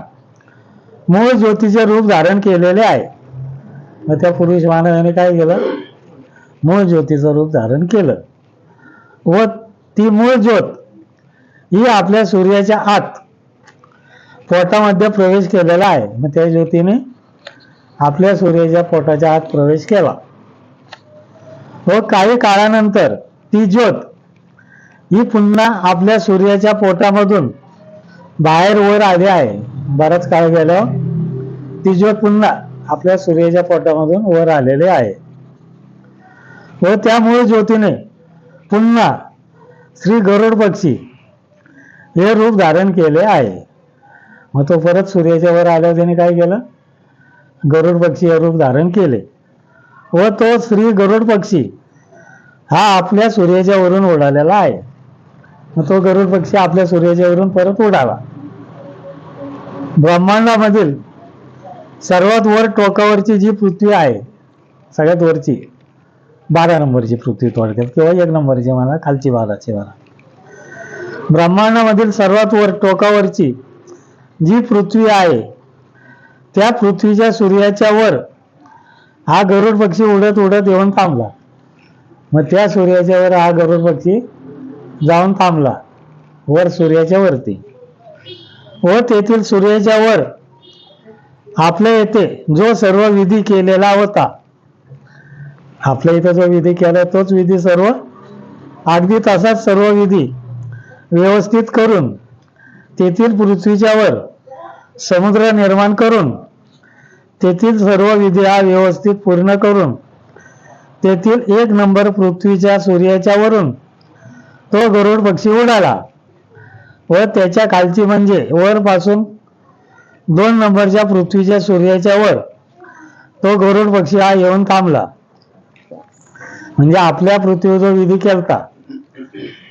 मूळ ज्योतीचे रूप धारण केलेले आहे. मग त्या पुरुष मानवाने काय केलं, मूळ ज्योतीचं रूप धारण केलं व ती मूळ ज्योत ही आपल्या सूर्याच्या आत पोटामध्ये प्रवेश केलेला आहे. मग त्या ज्योतीने आपल्या सूर्याच्या पोटाच्या आत प्रवेश केला व काही काळानंतर ती ज्योत ही पुन्हा आपल्या सूर्याच्या पोटामधून बाहेर वर आली आहे. बराच काळ गेल्यावर ती ज्योत पुन्हा आपल्या सूर्याच्या पोटामधून वर आलेली आहे व त्यामुळे ज्योतीने पुन्हा श्री गरुड पक्षी हे रूप धारण केले आहे. मग तो परत सूर्याच्या वर आल्यावर त्याने काय केलं, गरुड पक्षी हे रूप धारण केले व तो श्री गरुड पक्षी हा आपल्या सूर्याच्या वरून उडालेला आहे. मग तो गरुड पक्षी आपल्या सूर्याच्या वरून परत उडाला. ब्रह्मांडामधील सर्वात वर टोकावरची जी पृथ्वी आहे, सगळ्यात वरची 12 नंबरची पृथ्वी थोडक्यात, किंवा 1 नंबरची म्हणा, खालची 12ची म्हणा, ब्रह्मांडामधील सर्वात वर टोकावरची जी पृथ्वी आहे त्या पृथ्वीच्या सूर्याच्या वर हा गरुड पक्षी उडत उडत येऊन थांबला. मग त्या सूर्याच्या वर हा गरुड पक्षी जाऊन थांबला वर सूर्याच्या वरती व तेथील सूर्याच्या वर आपल्या येथे जो सर्व विधी केलेला होता, आपल्या इथे जो विधी केला तोच विधी सर्व अगदी तसाच सर्व विधी व्यवस्थित करून तेथील पृथ्वीच्या वर समुद्र निर्माण करून तेथील सर्व विधी हा व्यवस्थित पूर्ण करून तेथील 1 नंबर पृथ्वीच्या सूर्याच्या वरून तो गरुड पक्षी उडाला व त्याच्या खालची म्हणजे वर पासून 2 नंबरच्या पृथ्वीच्या सूर्याच्या वर तो गरुड पक्षी हा येऊन थांबला. म्हणजे आपल्या पृथ्वीवर जो विधी केलता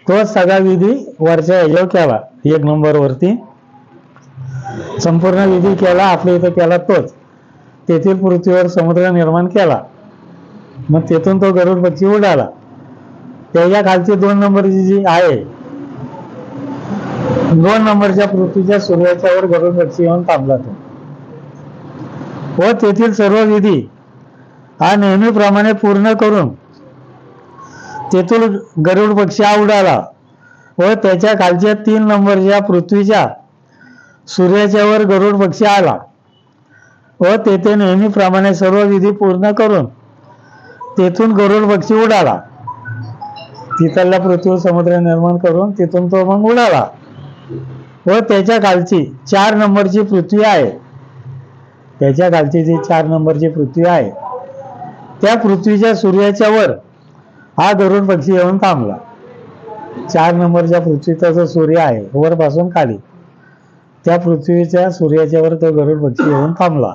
तोच सगळा विधी वरच्या ह्याच्यावर केला. 1 नंबर वरती संपूर्ण विधी केला, आपल्या इथं केला तोच. तेथील पृथ्वीवर समुद्र निर्माण केला. मग तेथून तो गरुड पक्षी उडाला. त्याच्या खालची 2 नंबरची जी आहे, 2 नंबरच्या पृथ्वीच्या सूर्याच्या वर गरुड पक्षी येऊन थांबला तो व तेथील सर्व विधी हा नेहमीप्रमाणे पूर्ण करून तेथून गरुड पक्षी हा उडाला व त्याच्या खालच्या 3 नंबरच्या पृथ्वीच्या सूर्याच्या वर गरुड पक्षी आला व तेथे नेहमीप्रमाणे सर्व विधी पूर्ण करून तेथून गरुड पक्षी उडाला. तिथल्या पृथ्वीवर समुद्र निर्माण करून तिथून तो मग उडाला व त्याच्या खालची 4 नंबरची पृथ्वी आहे, त्याच्या खालची जी 4 नंबरची पृथ्वी आहे त्या पृथ्वीच्या सूर्याच्या वर हा गरुड पक्षी येऊन थांबला. 4 नंबरच्या पृथ्वीचा जो सूर्य आहे वरपासून खाली, त्या पृथ्वीच्या सूर्याच्या वर तो गरुड पक्षी येऊन थांबला.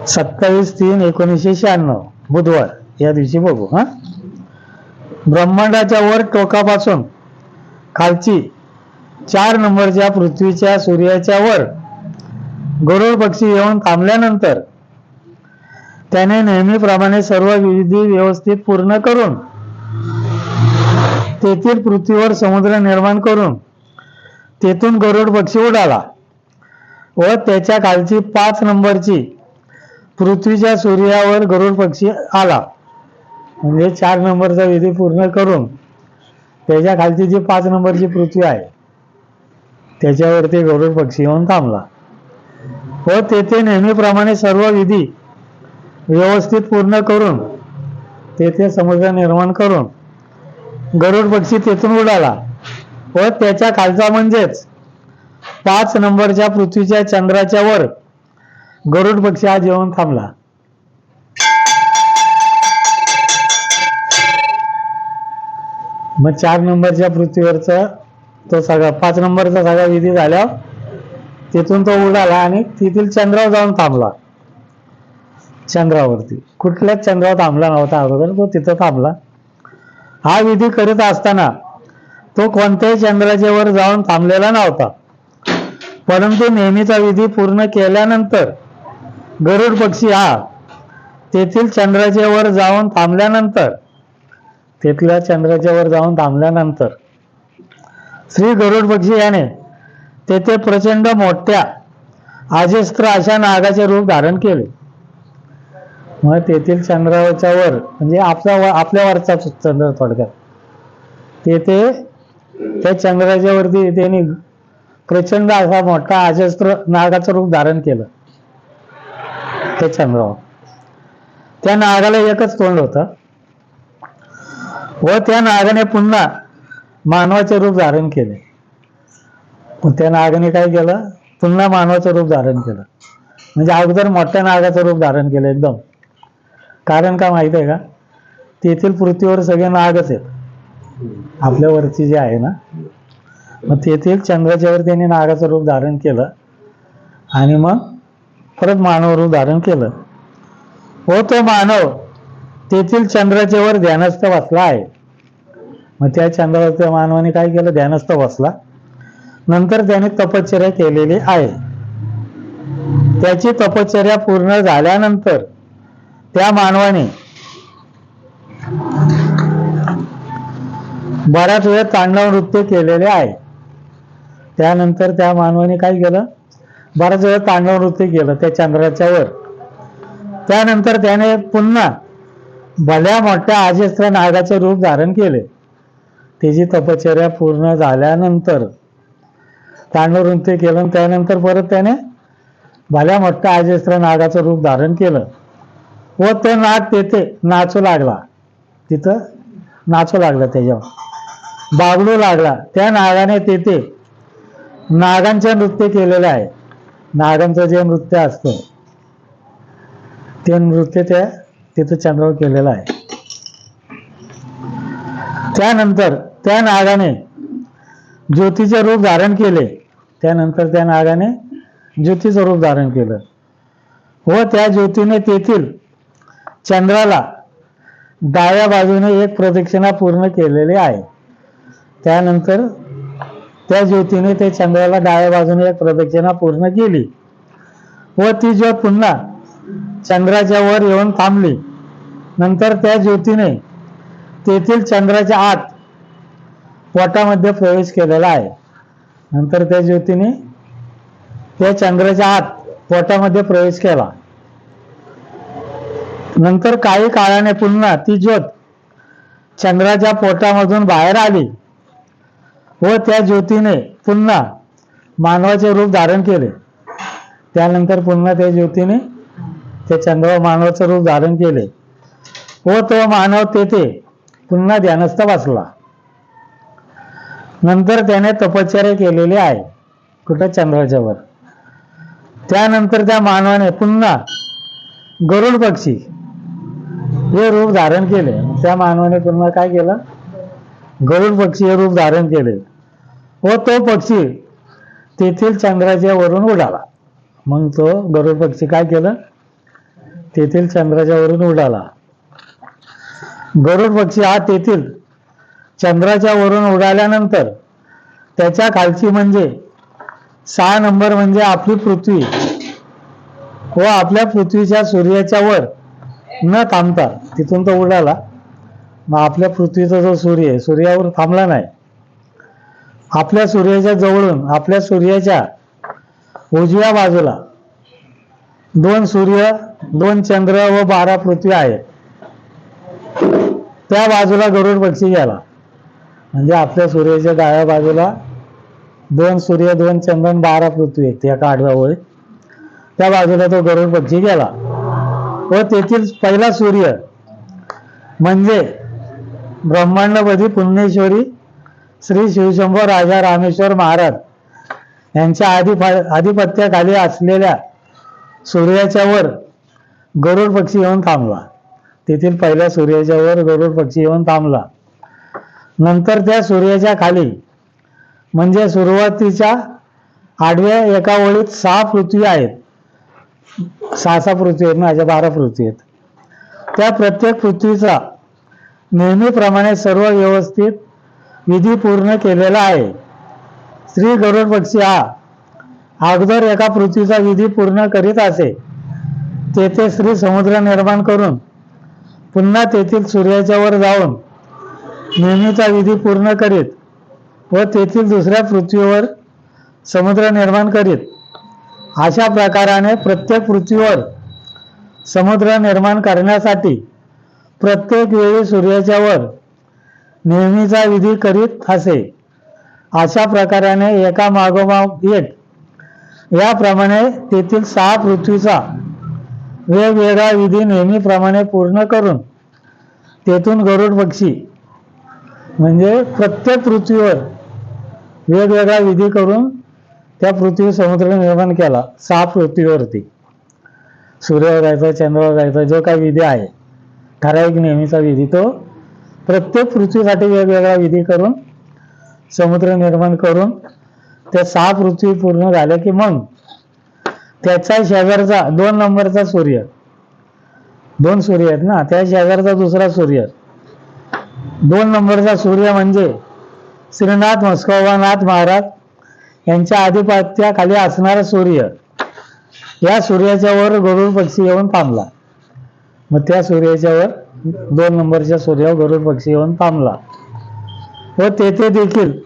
27/3/1996 बुधवार या दिवशी बघू. ब्रह्मांडाच्या वर टोकापासून खालची 4 नंबरच्या पृथ्वीच्या सूर्याच्या वर गरुड पक्षी येऊन थांबल्यानंतर त्याने नेहमीप्रमाणे सर्व विधी व्यवस्थित पूर्ण करून तेथील पृथ्वीवर समुद्र निर्माण करून तेथून गरुड पक्षी उडाला व त्याच्या खालची 5 नंबरची पृथ्वीच्या सूर्यावर गरुड पक्षी आला. म्हणजे 4 नंबरचा विधी पूर्ण करून त्याच्या खालची जी 5 नंबरची पृथ्वी आहे त्याच्यावरती गरुड पक्षी येऊन थांबला व तेथे नेहमीप्रमाणे सर्व विधी व्यवस्थित पूर्ण करून तेथे समुद्र निर्माण करून गरुड पक्षी तेथून उडाला व त्याच्या खालचा म्हणजेच 5 नंबरच्या पृथ्वीच्या चंद्राच्या वर गरुड पक्षी आज येऊन थांबला. मग 4 नंबरच्या पृथ्वीवरचा तो सगळा 5 नंबरचा सगळा विधी झाल्यावर तिथून तो उडाला आणि तेथील चंद्रावर जाऊन थांबला. चंद्रावरती कुठल्याच चंद्रावर थांबला नव्हता अगोदर, तो तिथं थांबला. हा विधी करीत असताना तो कोणत्याही चंद्राच्या वर जाऊन थांबलेला नव्हता, परंतु नेहमीचा विधी पूर्ण केल्यानंतर गरुड पक्षी हा तेथील चंद्राच्या वर जाऊन थांबल्यानंतर तिथल्या चंद्राच्या वर जाऊन थांबल्यानंतर श्री गरुड पक्षी याने तेथे प्रचंड मोठ्या अजस्त्र अशा नागाचे रूप धारण केले. मग तेथील चंद्राच्या वर म्हणजे आपल्यावरचा चंद्र थोडक्यात तेथे त्या चंद्राच्या वरती त्यांनी प्रचंड असा मोठा अजस्त्र नागाचं रूप धारण केलं. त्या चंद्रावर त्या नागाला एकच तोंड होतं व त्या नागाने पुन्हा मानवाचे रूप धारण केले. त्या नागाने काय केलं, पुन्हा मानवाचं रूप धारण केलं. म्हणजे अगोदर मोठ्या नागाचं रूप धारण केलं एकदम. कारण का माहित आहे का, तेथील पृथ्वीवर सगळे नागच आहेत आपल्यावरची जे आहे ना. मग तेथील चंद्राच्या वर त्यांनी नागाचं रूप धारण केलं आणि मग परत मानव रूप धारण केलं व तो मानव तेथील चंद्राच्या वर ध्यानस्थ बसला आहे. मग त्या चंद्रावर त्या मानवाने काय केलं, ध्यानस्थ बसला. नंतर त्याने तपश्चर्या केलेली आहे. त्याची तपश्चर्या पूर्ण झाल्यानंतर त्या मानवाने बराच वेळ तांडव नृत्य केलेले आहे. त्यानंतर त्या मानवाने काय केलं, बराच वेळ तांडव नृत्य केलं त्या चंद्राच्या वर. त्यानंतर त्याने पुन्हा भल्या मोठ्या अजस्त्र नागाचे रूप धारण केले. त्याची तपश्चर्या पूर्ण झाल्यानंतर तांडव नृत्य केलं. त्यानंतर परत त्याने भल्या मोठ्या अजस्त्र नागाचं रूप धारण केलं व तो नाग तेथे नाचू लागला. तिथं नाचू लागला, त्याच्यावर बागडू लागला. त्या नागाने तेथे नागांचे नृत्य केलेले आहे. नागांचं जे नृत्य असतं ते नृत्य त्या तिथं चंद्रावर केलेलं आहे. त्यानंतर त्या नागाने ज्योतीचे रूप धारण केले. त्यानंतर त्या नागाने ज्योतीचं रूप धारण केलं व त्या ज्योतीने तेथील चंद्राला डाव्या बाजूने एक प्रदक्षिणा पूर्ण केलेली आहे. त्यानंतर त्या ज्योतीने त्या चंद्राला डाव्या बाजूने एक प्रदक्षिणा पूर्ण केली व ती ज्योत पुन्हा चंद्राच्या वर येऊन थांबली. नंतर त्या ज्योतीने तेथील चंद्राच्या आत पोटामध्ये प्रवेश केलेला आहे. नंतर त्या ज्योतीने त्या चंद्राच्या आत पोटामध्ये प्रवेश केला. नंतर काही काळाने पुन्हा ती ज्योत चंद्राच्या पोटामधून बाहेर आली व त्या ज्योतीने पुन्हा मानवाचे रूप धारण केले. त्यानंतर पुन्हा त्या ज्योतीने त्या चंद्रावर मानवाचं रूप धारण केले व तो मानव तेथे पुन्हा ध्यानस्थ बसला. नंतर त्याने तपश्चर्या केलेली आहे कुठं, चंद्राच्या वर. त्यानंतर त्या मानवाने पुन्हा गरुड पक्षी हे रूप धारण केले. त्या मानवाने पुन्हा काय केलं, गरुड पक्षी हे रूप धारण केले व तो पक्षी तेथील चंद्राच्या वरून उडाला. मग तो गरुड पक्षी काय केलं, तेथील चंद्राच्या वरून उडाला गरुड पक्षी हा तेथील चंद्राच्या वरून उडाल्यानंतर त्याच्या खालची म्हणजे 6 नंबर म्हणजे आपली पृथ्वी व आपल्या पृथ्वीच्या सूर्याच्या वर न थांबता तिथून तो उडाला. मग आपल्या पृथ्वीचा जो सूर्य आहे सूर्यावर थांबला नाही. आपल्या सूर्याच्या जवळून आपल्या सूर्याच्या उजव्या बाजूला 2 सूर्य 2 चंद्र व 12 पृथ्वी आहेत. त्या बाजूला गरुड पक्षी गेला. म्हणजे आपल्या सूर्याच्या डाव्या बाजूला 2 सूर्य 2 चंद्र 12 पृथ्वी आहेत एका आडव्या ओळीत. त्या बाजूला तो गरुड पक्षी गेला व तेथील पहिला सूर्य म्हणजे ब्रह्मांडपती पुण्येश्वरी श्री शिवशंभो राजा रामेश्वर महाराज यांच्या आधिपत्याखाली असलेल्या सूर्याच्या वर गरुड पक्षी येऊन थांबला. तेथील पहिल्या सूर्याच्या वर गरुड पक्षी येऊन थांबला. नंतर त्या सूर्याच्या खाली म्हणजे सुरुवातीच्या आडव्या एका ओळीत 6 पृथ्वी आहेत. 6 पृथ्वी आहेत ना, अशा 12 पृथ्वी आहेत. त्या प्रत्येक पृथ्वीचा नेहमीप्रमाणे सर्व व्यवस्थित विधी पूर्ण केलेला आहे. श्री गरुड पक्षी हा अगोदर एका पृथ्वीचा विधी पूर्ण करीत असे. तेथे श्री समुद्र निर्माण करून पुन्हा तेथील सूर्याच्या वर जाऊन नेहमीचा विधी पूर्ण करीत व तेथील दुसऱ्या पृथ्वीवर समुद्र निर्माण करीत. अशा प्रकाराने प्रत्येक पृथ्वीवर समुद्र निर्माण करण्यासाठी प्रत्येक वेळी सूर्याच्या वर नेहमीचा विधी करीत असे. अशा प्रकाराने एका मागोमाग एक याप्रमाणे तेथील 6 पृथ्वीचा वेगवेगळा विधी नेहमीप्रमाणे पूर्ण करून तेथून गरुड पक्षी म्हणजे प्रत्येक पृथ्वीवर वेगवेगळा विधी करून त्या पृथ्वी समुद्र निर्माण केला. 6 पृथ्वीवरती सूर्यावर जायचा चंद्रावर जायचा जो काही विधी आहे ठराविक नेहमीचा विधी तो प्रत्येक पृथ्वीसाठी वेगवेगळा विधी करून समुद्र निर्माण करून त्या 6 पृथ्वी पूर्ण झाल्या की मग त्याचा शेजारचा 2 नंबरचा सूर्य 2 सूर्य आहेत ना, त्या शेजारचा दुसरा सूर्य 2 नंबरचा सूर्य म्हणजे श्रीनाथ मस्कोबानाथ महाराज यांच्या आधिपत्याखाली असणारा सूर्य. या सूर्याच्या वर गरुड पक्षी येऊन थांबला. मग त्या सूर्याच्या वर 2 नंबरच्या सूर्यावर गरुड पक्षी येऊन थांबला व तेथे देखील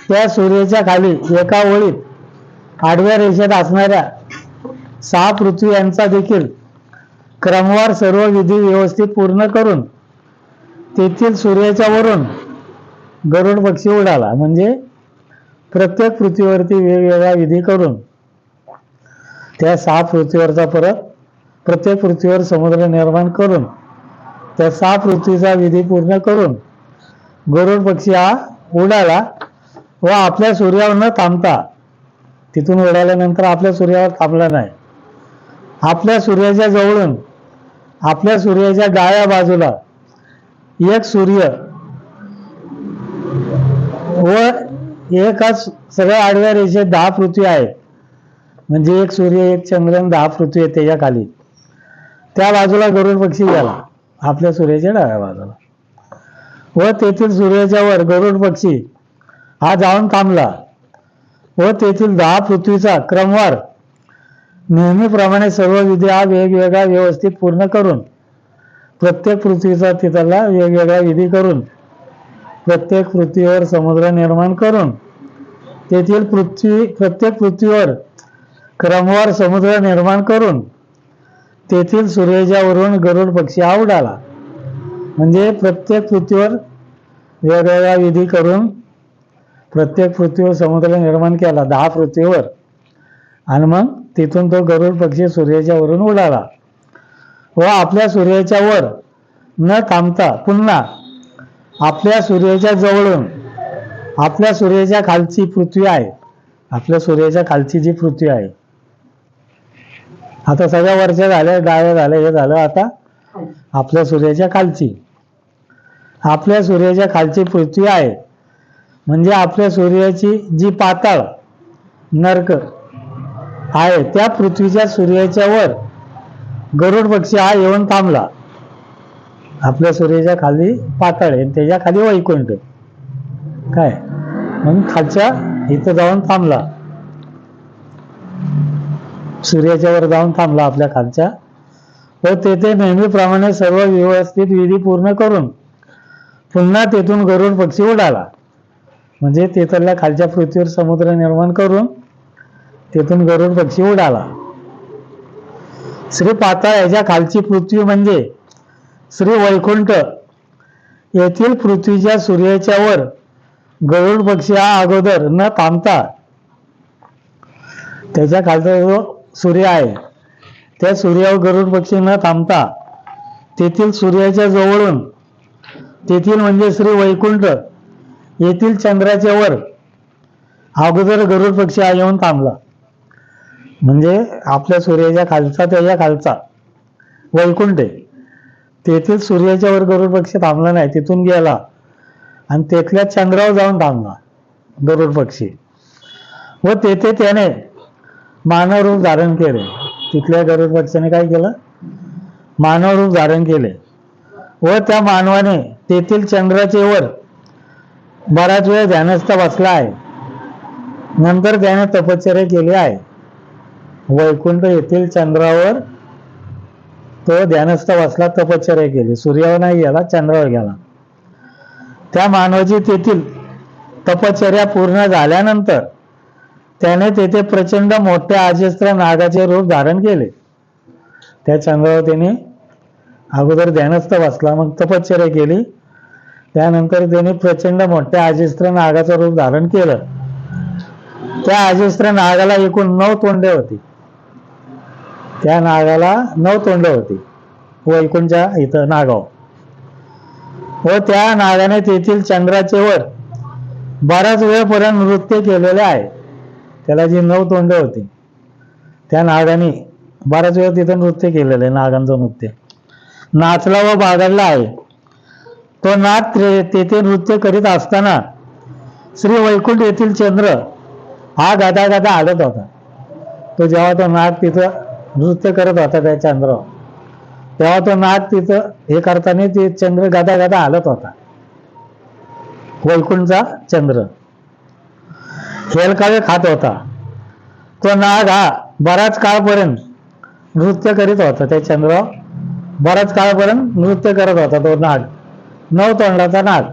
त्या सूर्याच्या खाली एका ओळीत आडव्या रेषेत असणाऱ्या 6 पृथ्वी यांचा देखील क्रमवार सर्व विधी व्यवस्थित पूर्ण करून तेथील सूर्याच्या वरून गरुड पक्षी उडाला. म्हणजे प्रत्येक पृथ्वीवरती वेगवेगळा विधी करून त्या 6 पृथ्वीवरचा परत प्रत्येक पृथ्वीवर समुद्र निर्माण करून त्या 6 पृथ्वीचा विधी पूर्ण करून गरुड पक्षी हा उडाला व आपल्या सूर्यावर न थांबता तिथून उडाल्यानंतर आपल्या सूर्यावर थांबला नाही. आपल्या सूर्याच्या जवळून आपल्या सूर्याच्या डाव्या बाजूला एक सूर्य व एकाच सगळ्या आडव्या रेषेत 10 पृथ्वी आहेत. म्हणजे एक सूर्य एक चंद्र 10 पृथ्वी आहेत त्याच्या खाली. त्या बाजूला गरुड पक्षी गेला आपल्या सूर्याच्या डाव्या बाजूला व तेथील सूर्याच्या वर गरुड पक्षी हा जाऊन थांबला व तेथील 10 पृथ्वीचा क्रमवार नेहमीप्रमाणे सर्व विधी हा वेगवेगळा व्यवस्थित पूर्ण करून प्रत्येक पृथ्वीचा तिथला वेगवेगळा विधी करून प्रत्येक पृथ्वीवर समुद्र निर्माण करून तेथील प्रत्येक पृथ्वीवर क्रमवार समुद्र निर्माण करून तेथील सूर्याच्या वरून गरुड पक्षी हा उडाला. म्हणजे प्रत्येक पृथ्वीवर वेगवेगळा विधी करून प्रत्येक पृथ्वीवर समुद्र निर्माण केला 10 पृथ्वीवर आणि मग तिथून तो गरुड पक्षी सूर्याच्या वरून उडाला व आपल्या सूर्याच्या वर न थांबता पुन्हा आपल्या सूर्याच्या जवळून आपल्या सूर्याच्या खालची पृथ्वी आहे. आपल्या सूर्याच्या खालची जी पृथ्वी आहे आता सगळ्या वरच्या झाल्या डाव्या झाल्या हे झालं. आता आपल्या सूर्याच्या खालची आपल्या सूर्याच्या खालची पृथ्वी आहे. म्हणजे आपल्या सूर्याची जी पाताळ नर्क आहे त्या पृथ्वीच्या सूर्याच्या वर गरुड पक्षी हा येऊन थांबला. आपल्या सूर्याच्या खाली पाताळ आहे, त्याच्या खाली वैकुंठ आहे. काय म्हणून खालच्या इथं जाऊन थांबला, सूर्याच्या वर जाऊन थांबला आपल्या खालच्या, व तेथे नेहमीप्रमाणे सर्व व्यवस्थित विधी पूर्ण करून पुन्हा तेथून गरुड पक्षी उडाला. म्हणजे तेथल्या खालच्या पृथ्वीवर समुद्र निर्माण करून तेथून गरुड पक्षी उडाला. श्री पाताळ याच्या खालची पृथ्वी म्हणजे श्री वैकुंठ येथील पृथ्वीच्या सूर्याच्या वर गरुड पक्षी हा अगोदर न थांबता, त्याच्या खालचा जो सूर्य आहे त्या सूर्यावर गरुड पक्षी न थांबता तेथील सूर्याच्या जवळून, तेथील म्हणजे श्री वैकुंठ येथील चंद्राच्या वर अगोदर गरुड पक्षी हा येऊन थांबला. म्हणजे आपल्या सूर्याच्या खालचा, त्याच्या खालचा वैकुंठ आहे, तेथील सूर्याच्या वर गरुड पक्षी थांबला नाही, तिथून गेला आणि तेथल्या चंद्रावर जाऊन थांबला गरुड पक्षी. व तेथे त्याने मानव रूप धारण केले. तिथल्या गरुड पक्षाने काय केलं? मानव रूप धारण केले. व त्या मानवाने तेथील चंद्राचे वर बराच वेळ ध्यानस्थ बसला आहे. नंतर त्याने तपश्चर्या केली आहे. वैकुंठ येथील चंद्रावर तो ध्यानस्थ बसला, तपश्चर्या केली. सूर्यावर नाही गेला, चंद्रावर गेला. त्या मानवाची तेथील तपश्चर्या पूर्ण झाल्यानंतर त्याने तेथे प्रचंड मोठ्या अजस्त्र नागाचे रूप धारण केले. त्या चंद्रावर त्याने अगोदर ध्यानस्थ बसला, मग तपश्चर्या केली, त्यानंतर त्याने प्रचंड मोठ्या अजस्त्र नागाचं रूप धारण केलं. त्या अजस्त्र नागाला एकूण 9 तोंडे होती. त्या नागाला 9 तोंडे होती वैकुंठच्या इथं नागाव. व त्या नागाने तेथील चंद्राचे वर बराच वेळपर्यंत नृत्य केलेले आहे. त्याला जी 9 तोंडे होती त्या नागाने बराच वेळ तिथं नृत्य केलेलं आहे. नागांचं नृत्य नाचला व बागडला आहे. तो नाग तेथे नृत्य करीत असताना श्री वैकुंठ येथील चंद्र हा गदा गदा हालत होता. तो जेव्हा तो नाग तिथं नृत्य करत होता त्या चंद्रावर, तेव्हा तो नाग तिथं हे करताना ते चंद्र गदा गदा हालत होता. वैकुंठचा चंद्र हेलकावे खात होता. तो नाग हा बराच काळपर्यंत नृत्य करीत होता. त्या चंद्रावर बराच काळपर्यंत नृत्य करत होता तो नाग, 9 तोंडाचा नाग.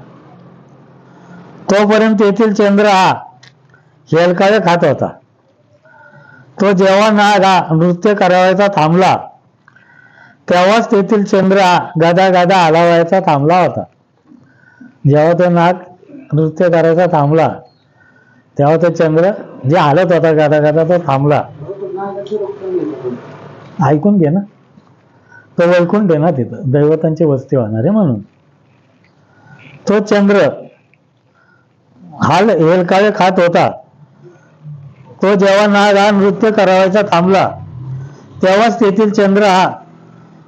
तोपर्यंत तेथील चंद्र हा हेलकावे खात होता. तो जेव्हा नाग हा नृत्य करावायचा थांबला तेव्हाच तेथील चंद्र हा गदा गदा हलावायचा थांबला होता. जेव्हा तो नाग नृत्य करायचा थांबला तेव्हा तो चंद्र जे हालत होता गदा गदा तो थांबला. ऐकून घे ना, तो वैकुंठ आहे ना, तिथं दैवतांची वस्ती होणार आहे म्हणून. तो चंद्र हेलकावे खात होता. तो जेव्हा नाग हा नृत्य करावायचा थांबला तेव्हाच तेथील चंद्र हा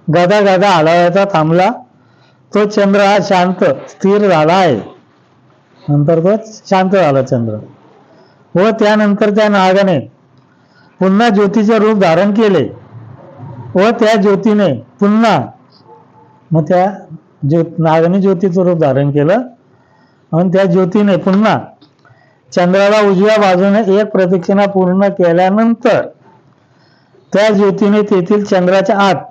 गदा गदा हलवायचा थांबला. तो चंद्र हा शांत स्थिर झाला आहे. नंतर तो शांत झाला चंद्र. व त्यानंतर त्या नागाने पुन्हा ज्योतीचे रूप धारण केले. व त्या ज्योतीने पुन्हा, मग त्या नागाने ज्योतीचं रूप धारण केलं आणि त्या ज्योतीने पुन्हा चंद्राला उजव्या बाजूने एक प्रदक्षिणा पूर्ण केल्यानंतर त्या ज्योतीने तेथील चंद्राच्या आत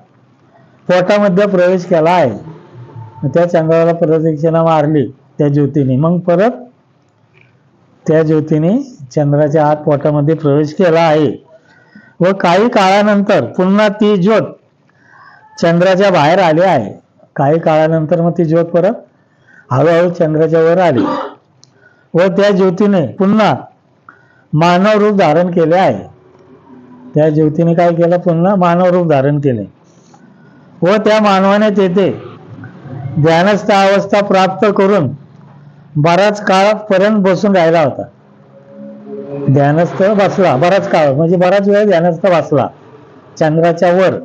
पोटामध्ये प्रवेश केला आहे. त्या चंद्राला प्रदक्षिणा मारली त्या ज्योतीने, मग परत त्या ज्योतीने चंद्राच्या आत पोटामध्ये प्रवेश केला आहे. व काही काळानंतर पुन्हा ती ज्योत चंद्राच्या बाहेर आली आहे. काही काळानंतर मग ती ज्योत परत हळूहळू चंद्राच्या वर आली व त्या ज्योतीने पुन्हा मानव रूप धारण केले आहे. त्या ज्योतीने काय केलं? पुन्हा मानव रूप धारण केले व त्या मानवाने तेथे ध्यानस्थ अवस्था प्राप्त करून बराच काळापर्यंत बसून राहिला होता. ध्यानस्थ बसला बराच काळ, म्हणजे बराच वेळ ध्यानस्थ बसला चंद्राच्या वर.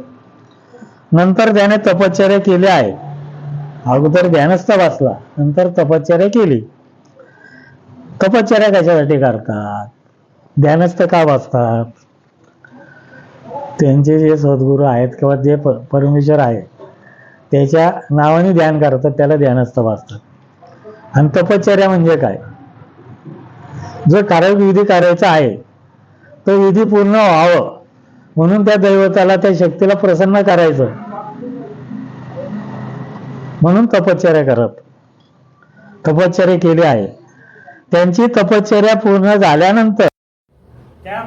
नंतर त्याने तपश्चर्या केली आहे. अगोदर ध्यानस्थ बसला, नंतर तपश्चर्या केली. तपश्चर्या कशासाठी करतात? ध्यानस्थ का बसतात? त्यांचे जे सद्गुरू आहेत किंवा जे परमेश्वर आहे त्याच्या नावाने ध्यान करतात, त्याला ध्यानस्थ असतात. आणि तपश्चर्या म्हणजे काय? जो ठराविक विधी करायचा आहे तो विधी पूर्ण व्हावं म्हणून त्या दैवताला, त्या शक्तीला प्रसन्न करायचं म्हणून तपश्चर्या करत, तपश्चर्या केली आहे. त्यांची तपश्चर्या पूर्ण झाल्यानंतर त्या